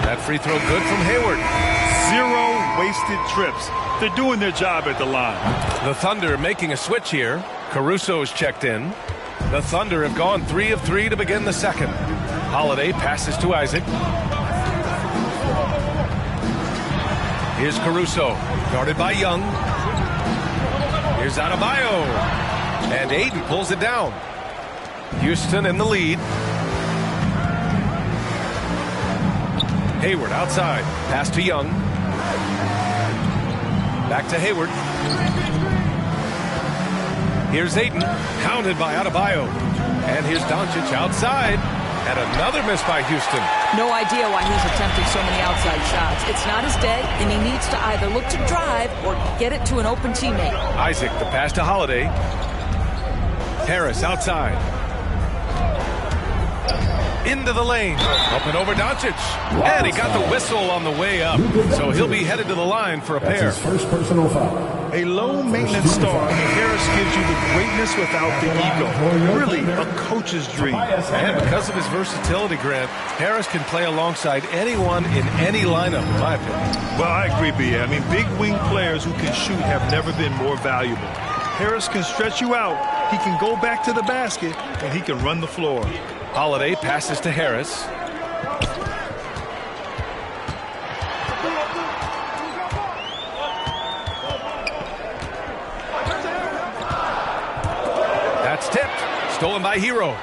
That free throw good from Hayward. 0 wasted trips. They're doing their job at the line. The Thunder making a switch here. Caruso's checked in. The Thunder have gone 3 of 3 to begin the second. Holiday passes to Isaac. Here's Caruso, guarded by Young. Here's Adebayo. And Ayton pulls it down. Houston in the lead. Hayward outside. Pass to Young. Back to Hayward. Here's Ayton, counted by Adebayo. And here's Doncic outside. And another miss by Houston. No idea why he's attempting so many outside shots. It's not his day, and he needs to either look to drive or get it to an open teammate. Isaac, the pass to Holiday. Harris outside. Into the lane. Up and over Doncic. And he got the whistle on the way up. So he'll be headed to the line for a pair. That's his first personal foul. A low-maintenance star, Harris gives you the greatness without the ego. Really, a coach's dream. And because of his versatility, Grant, Harris can play alongside anyone in any lineup, in my opinion. Well, I agree, B.A. I mean, big wing players who can shoot have never been more valuable. Harris can stretch you out, he can go back to the basket, and he can run the floor. Holiday passes to Harris. That's tipped. Stolen by Hero.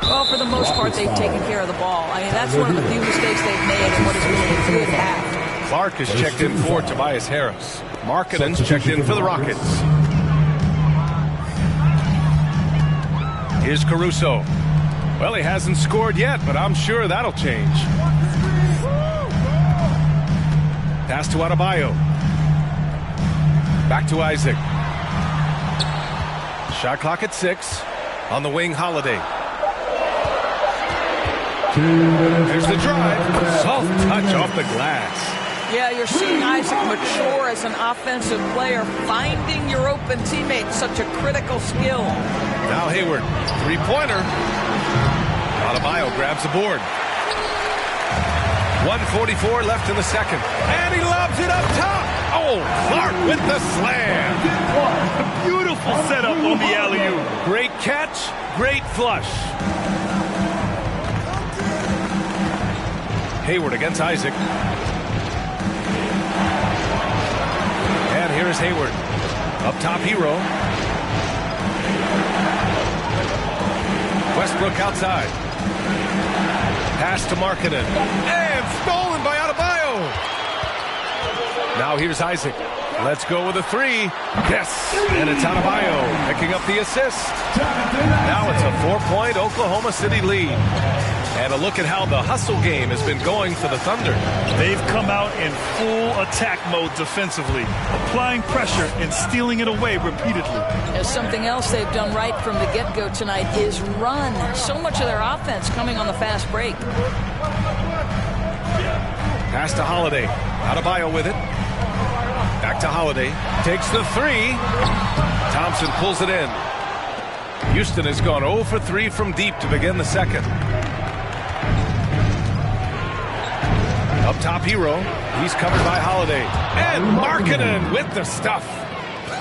Well, for the most part, they've taken care of the ball. I mean, that's one of the few mistakes they've made in what is really a good half. Clark is checked in for Tobias Harris. Markkanen's checked in for the Rockets. Here's Caruso. Well, he hasn't scored yet, but I'm sure that'll change. Pass to Adebayo. Back to Isaac. Shot clock at 6. On the wing, Holiday. There's the drive. Soft touch off the glass. Yeah, you're seeing Isaac mature as an offensive player, finding your open teammate, such a critical skill. Now Hayward, three-pointer. Adebayo grabs the board. 1:44 left in the second. And he lobs it up top. Oh, Clark with the slam. Beautiful Beautiful setup on the alley-oop. Great catch, great flush. Hayward against Isaac. And here's Hayward. Up top, Hero. Westbrook outside. Pass to Markkanen. And stolen by Adebayo. Now here's Isaac. Let's go with a three. Yes. And it's Adebayo picking up the assist. Now it's a 4-point Oklahoma City lead. And a look at how the hustle game has been going for the Thunder. They've come out in full attack mode defensively, applying pressure and stealing it away repeatedly. Something else they've done right from the get-go tonight is run. So much of their offense coming on the fast break. Pass to Holiday. Adebayo with it. Back to Holiday. Takes the three. Thompson pulls it in. Houston has gone 0 for 3 from deep to begin the second. Up top, Hero. He's covered by Holiday. And Markkanen with the stuff.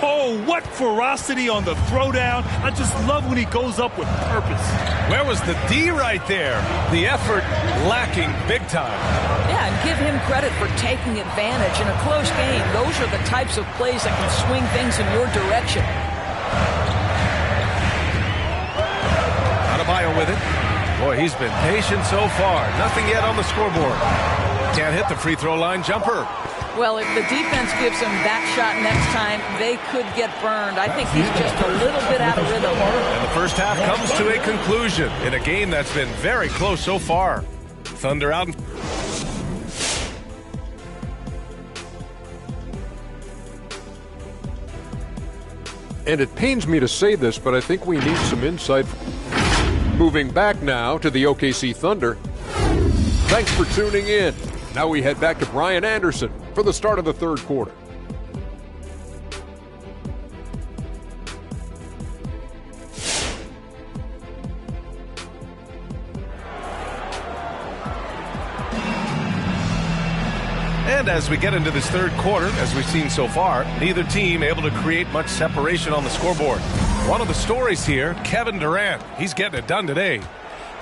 Oh, what ferocity on the throwdown. I just love when he goes up with purpose. Where was the D right there? The effort lacking big time. Yeah, and give him credit for taking advantage. In a close game, those are the types of plays that can swing things in your direction. Adebayo with it. Boy, he's been patient so far. Nothing yet on the scoreboard. Can't hit the free throw line jumper. Well, if the defense gives him that shot next time, they could get burned. I think he's just a little bit out of rhythm. And the first half comes to a conclusion in a game that's been very close so far. Thunder out. And it pains me to say this, but I think we need some insight. Moving back now to the OKC Thunder. Thanks for tuning in. Now we head back to Brian Anderson for the start of the third quarter. And as we get into this third quarter, as we've seen so far, neither team able to create much separation on the scoreboard. One of the stories here, Kevin Durant. He's getting it done today.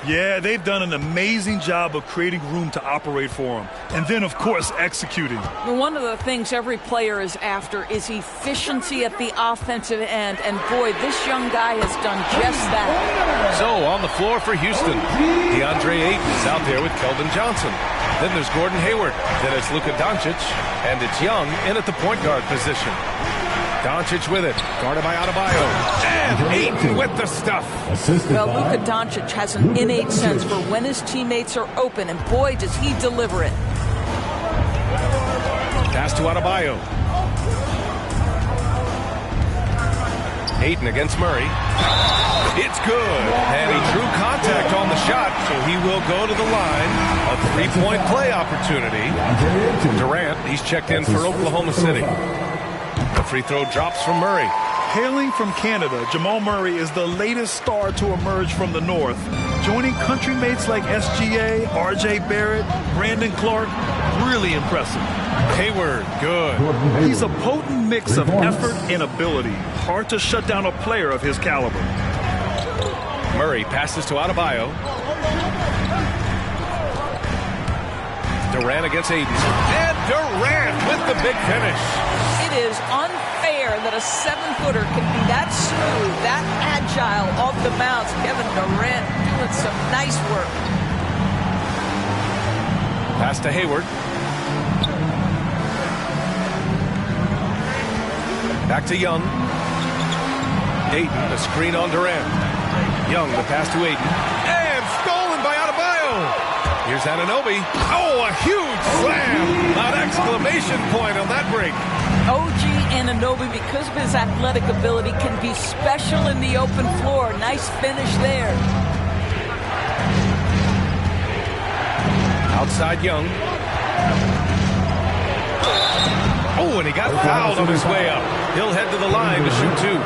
Yeah, they've done an amazing job of creating room to operate for him. And then, of course, executing. One of the things every player is after is efficiency at the offensive end. And boy, this young guy has done just that. So on the floor for Houston, DeAndre Ayton is out there with Keldon Johnson. Then there's Gordon Hayward. Then it's Luka Doncic. And it's Young in at the point guard position. Doncic with it, guarded by Adebayo. And Ayton with the stuff. Well, Luka Doncic has an innate sense for when his teammates are open, and boy, does he deliver it. Pass to Adebayo. Ayton against Murray. It's good. And he drew contact on the shot, so he will go to the line. A three-point play opportunity. Durant, he's checked in for Oklahoma City. The free throw drops from Murray. Hailing from Canada, Jamal Murray is the latest star to emerge from the North, joining countrymates like SGA, R.J. Barrett, Brandon Clark. Really impressive. Hayward, good. He's a potent mix of effort and ability. Hard to shut down a player of his caliber. Murray passes to Adebayo. Durant against Ayton. And Durant with the big finish. It is unfair that a 7-footer can be that smooth, that agile off the bounce. Kevin Durant doing some nice work. Pass to Hayward. Back to Young. Ayton, the screen on Durant. Young, the pass to Ayton. And stolen by Adebayo. Here's Anunoby. Oh, a huge slam! An exclamation point on that break. OG Anunoby, because of his athletic ability, can be special in the open floor. Nice finish there. Outside Young. Oh, and he got fouled on his way up. He'll head to the line to shoot two.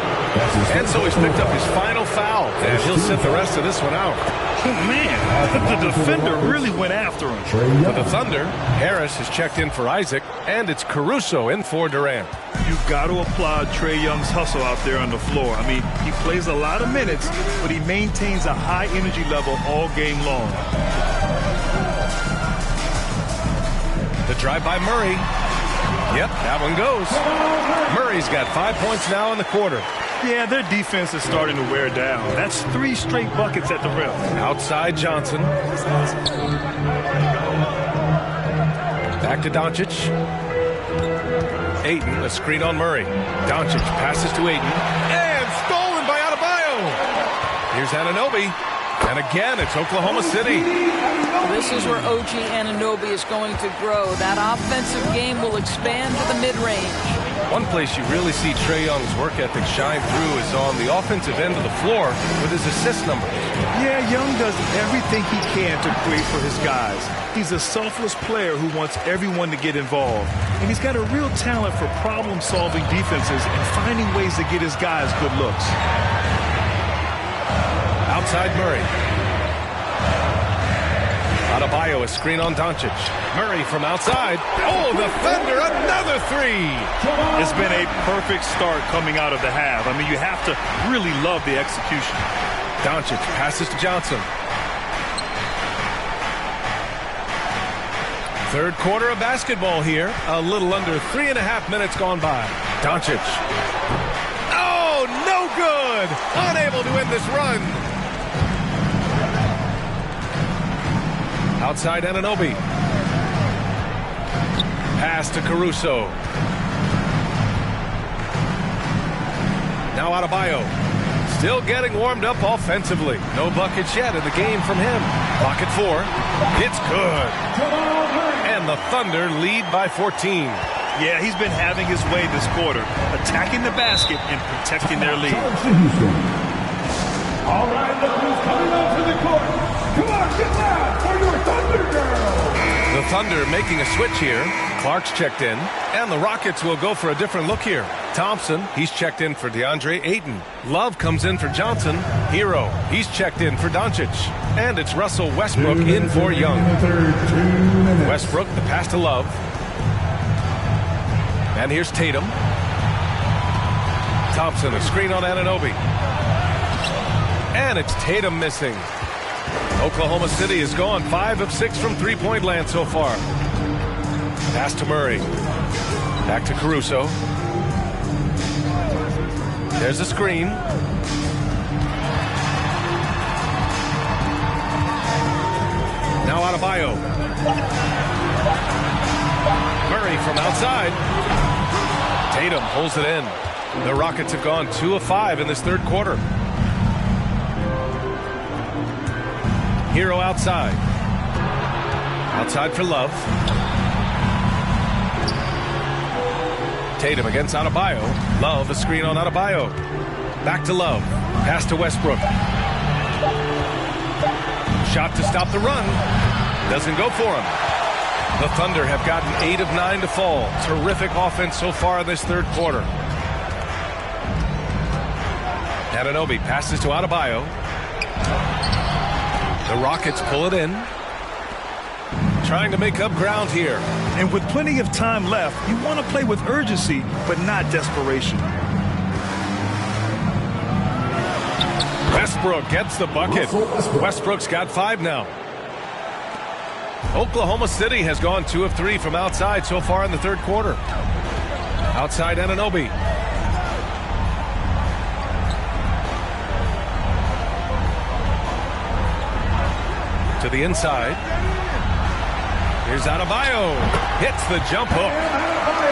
And so he's picked up his final foul, and he'll sit the rest of this one out. Oh, man, the defender really went after him. For the Thunder, Harris has checked in for Isaac, And it's Caruso in for Durant. You've got to applaud Trae Young's hustle out there on the floor. I mean, he plays a lot of minutes, but he maintains a high energy level all game long. The drive by Murray. Yep, that one goes. Murray's got 5 points now in the quarter. Yeah, their defense is starting to wear down. That's 3 straight buckets at the rim. Outside Johnson. Back to Doncic. Ayton, a screen on Murray. Doncic passes to Ayton. And stolen by Adebayo. Here's Anunoby. And again, it's Oklahoma City. This is where OG Anunoby is going to grow. That offensive game will expand to the mid-range. One place you really see Trae Young's work ethic shine through is on the offensive end of the floor with his assist numbers. Yeah, Young does everything he can to create for his guys. He's a selfless player who wants everyone to get involved. And he's got a real talent for problem-solving defenses and finding ways to get his guys good looks. Outside Murray. Adebayo, a screen on Doncic. Murray from outside. Oh, the Thunder, another 3. It's been a perfect start coming out of the half. I mean, you have to really love the execution. Doncic passes to Johnson. Third quarter of basketball here. A little under 3.5 minutes gone by. Doncic. Oh, no good. Unable to end this run. Outside Anunoby. Pass to Caruso. Now Adebayo. Still getting warmed up offensively. No buckets yet in the game from him. Pocket 4. It's good. And the Thunder lead by 14. Yeah, he's been having his way this quarter, attacking the basket and protecting their lead. All right, look who's coming onto the court. Come on, get loud for your Thunder girl. The Thunder making a switch here. Clark's checked in, and the Rockets will go for a different look here. Thompson, he's checked in for DeAndre Ayton. Love comes in for Johnson. Hero, he's checked in for Doncic. And it's Russell Westbrook in for Young. Westbrook, the pass to Love. And here's Tatum. Thompson, a screen on Anunoby. And it's Tatum missing. Oklahoma City has gone 5 of 6 from three-point land so far. Pass to Murray. Back to Caruso. There's a screen. Now Adebayo. Murray from outside. Tatum pulls it in. The Rockets have gone 2 of 5 in this third quarter. Hero outside. Outside for Love. Tatum against Adebayo. Love, a screen on Adebayo. Back to Love. Pass to Westbrook. Shot to stop the run. Doesn't go for him. The Thunder have gotten 8 of 9 to fall. Terrific offense so far in this third quarter. Anunoby passes to Adebayo. The Rockets pull it in. Trying to make up ground here. And with plenty of time left, you want to play with urgency, but not desperation. Westbrook gets the bucket. Westbrook's got 5 now. Oklahoma City has gone 2 of 3 from outside so far in the third quarter. Outside Anunoby. To the inside. Here's Adebayo. Hits the jump hook.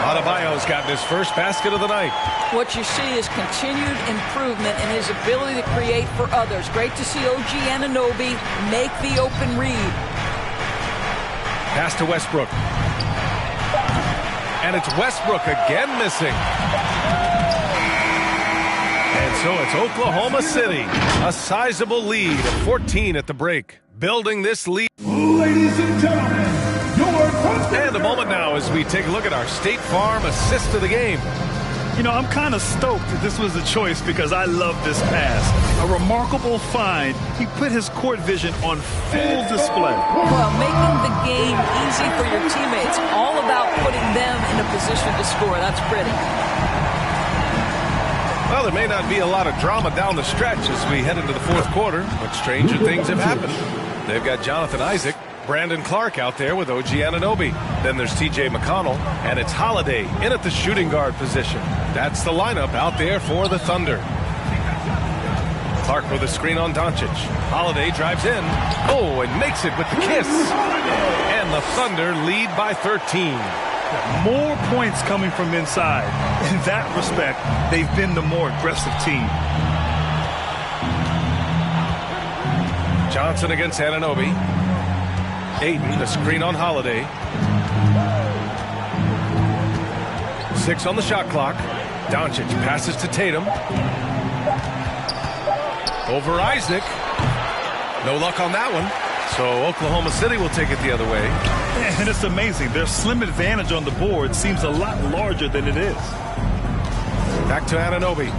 Adebayo's gotten his first basket of the night. What you see is continued improvement in his ability to create for others. Great to see OG Anunoby make the open read. Pass to Westbrook. And it's Westbrook again missing. And so it's Oklahoma City. A sizable lead of 14 at the break. Building this lead. Ladies and gentlemen, your and a moment now as we take a look at our State Farm assist of the game. You know, I'm kind of stoked that this was a choice because I love this pass. A remarkable find. He put his court vision on full display. Well, making the game easy for your teammates. All about putting them in a position to score. That's pretty. Well, there may not be a lot of drama down the stretch as we head into the fourth quarter, but stranger things have happened. They've got Jonathan Isaac, Brandon Clark out there with OG Anunoby. Then there's TJ McConnell, and it's Holiday in at the shooting guard position. That's the lineup out there for the Thunder. Clark with a screen on Doncic. Holiday drives in. Oh, and makes it with the kiss. And the Thunder lead by 13. More points coming from inside. In that respect, they've been the more aggressive team. Johnson against Anunoby. Ayton, the screen on Holiday. 6 on the shot clock. Doncic passes to Tatum. Over Isaac. No luck on that one. So Oklahoma City will take it the other way. And it's amazing. Their slim advantage on the board seems a lot larger than it is. Back to Anunoby.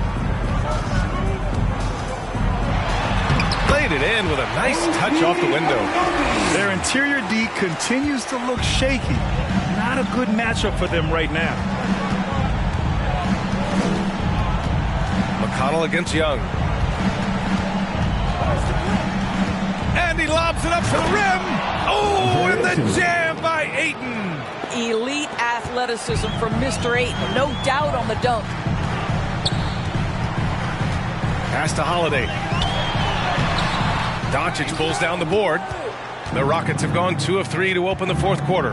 Played it in with a nice touch off the window. Their interior D continues to look shaky. Not a good matchup for them right now. McConnell against Young. And he lobs it up to the rim. Oh, and the jam by Ayton. Elite athleticism from Mr. Ayton. No doubt on the dunk. Pass to Holiday. Doncic pulls down the board. The Rockets have gone 2 of 3 to open the fourth quarter.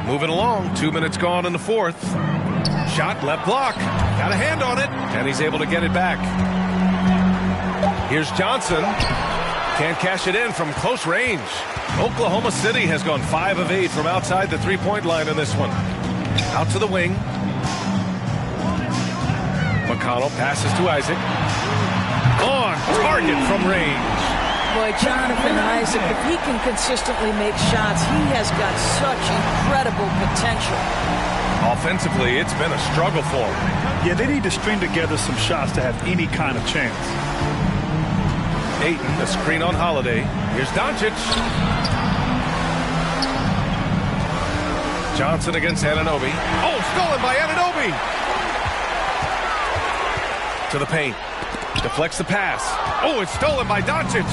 Moving along, 2 minutes gone in the fourth. Shot, left block. Got a hand on it, and he's able to get it back. Here's Johnson. Can't cash it in from close range. Oklahoma City has gone 5 of 8 from outside the three-point line in this one. Out to the wing. McConnell passes to Isaac. On target from range. Boy, Jonathan Isaac, if he can consistently make shots, he has got such incredible potential. Offensively, it's been a struggle for him. Yeah, they need to string together some shots to have any kind of chance. Ayton, the screen on Holiday. Here's Doncic. Johnson against Anunoby. Oh, stolen by Anunoby. To the paint. Deflects the pass. Oh, it's stolen by Doncic.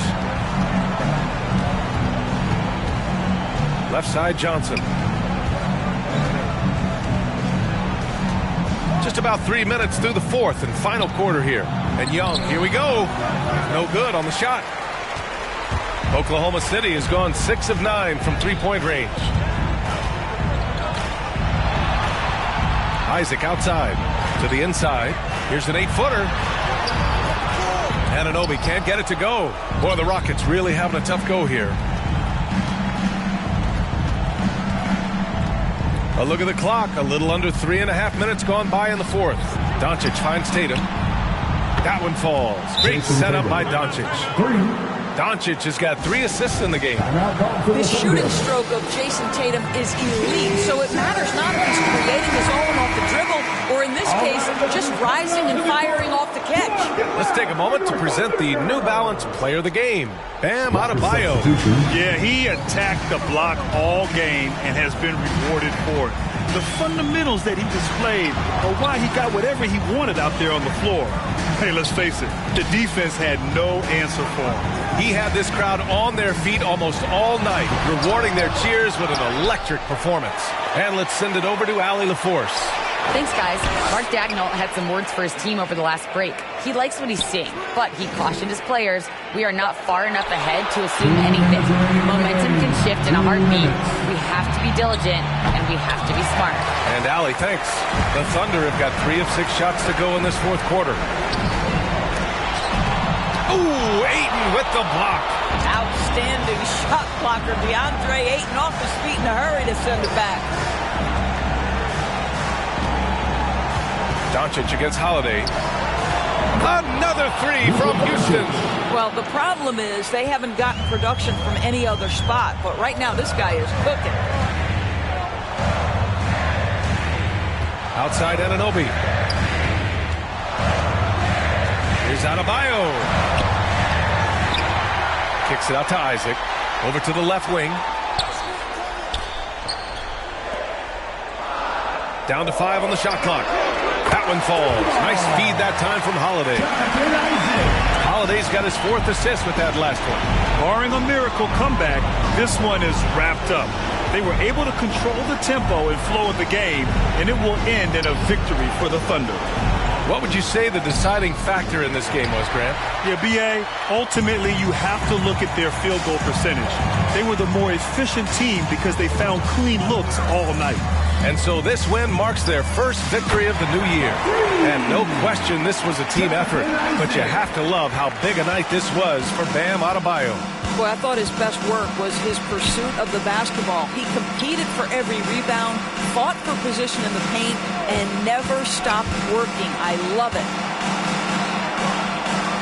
Left side, Johnson. Just about 3 minutes through the fourth and final quarter here. And Young, here we go. No good on the shot. Oklahoma City has gone 6 of 9 from three-point range. Isaac outside to the inside. Here's an 8-footer. Anunoby can't get it to go. Boy, the Rockets really having a tough go here. A look at the clock. A little under 3.5 minutes gone by in the fourth. Doncic finds Tatum. That one falls. Great setup by Doncic. Doncic has got 3 assists in the game. The shooting stroke of Jason Tatum is elite, so it matters not if he's creating his own off the dribble, or in this case, just rising and firing off the catch. Let's take a moment to present the New Balance Player of the Game, Bam Adebayo. Yeah, he attacked the block all game and has been rewarded for it. The fundamentals that he displayed are why he got whatever he wanted out there on the floor. Hey, let's face it, the defense had no answer for him. He had this crowd on their feet almost all night, rewarding their cheers with an electric performance. And let's send it over to Allie LaForce. Thanks, guys. Mark Daigneault had some words for his team over the last break. He likes what he's seeing, but he cautioned his players, we are not far enough ahead to assume anything. Momentum can shift in a heartbeat. We have to be diligent, and we have to be smart. And Allie, thanks. The Thunder have got 3 of 6 shots to go in this fourth quarter. Ooh, Ayton with the block. Outstanding shot blocker. DeAndre Ayton off his feet in a hurry to send it back. Doncic against Holiday. Another three from Houston. Well, the problem is they haven't gotten production from any other spot, but right now this guy is cooking. Outside Anunoby. Here's Adebayo. Kicks it out to Isaac. Over to the left wing. Down to 5 on the shot clock. That one falls. Nice feed that time from Holiday. Holiday's got his 4th assist with that last one. Barring a miracle comeback, this one is wrapped up. They were able to control the tempo and flow of the game, and it will end in a victory for the Thunder. What would you say the deciding factor in this game was, Grant? Yeah, B.A., ultimately you have to look at their field goal percentage. They were the more efficient team because they found clean looks all night. And so this win marks their first victory of the new year. And no question this was a team effort. But you have to love how big a night this was for Bam Adebayo. Boy, I thought his best work was his pursuit of the basketball. He competed for every rebound, fought for position in the paint, and never stopped working. I love it.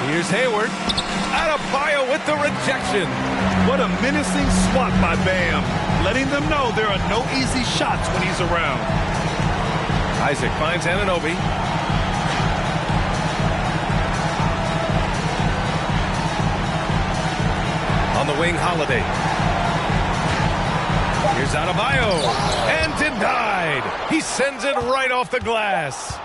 Here's Hayward. Adebayo with the rejection. What a menacing swat by Bam, letting them know there are no easy shots when he's around. Isaac finds Anunoby. On the wing, Holiday. Here's Adebayo. And denied. He sends it right off the glass.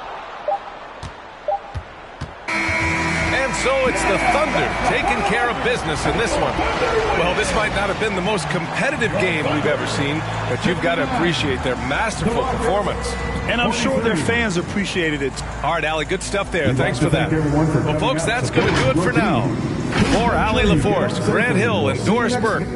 And so it's the Thunder taking care of business in this one. Well, this might not have been the most competitive game we've ever seen, but you've got to appreciate their masterful performance. And I'm sure their fans appreciated it. All right, Allie, good stuff there. Thanks for that. Well, folks, that's going to do it for now. For Allie LaForce, Grant Hill, and Doris Burke,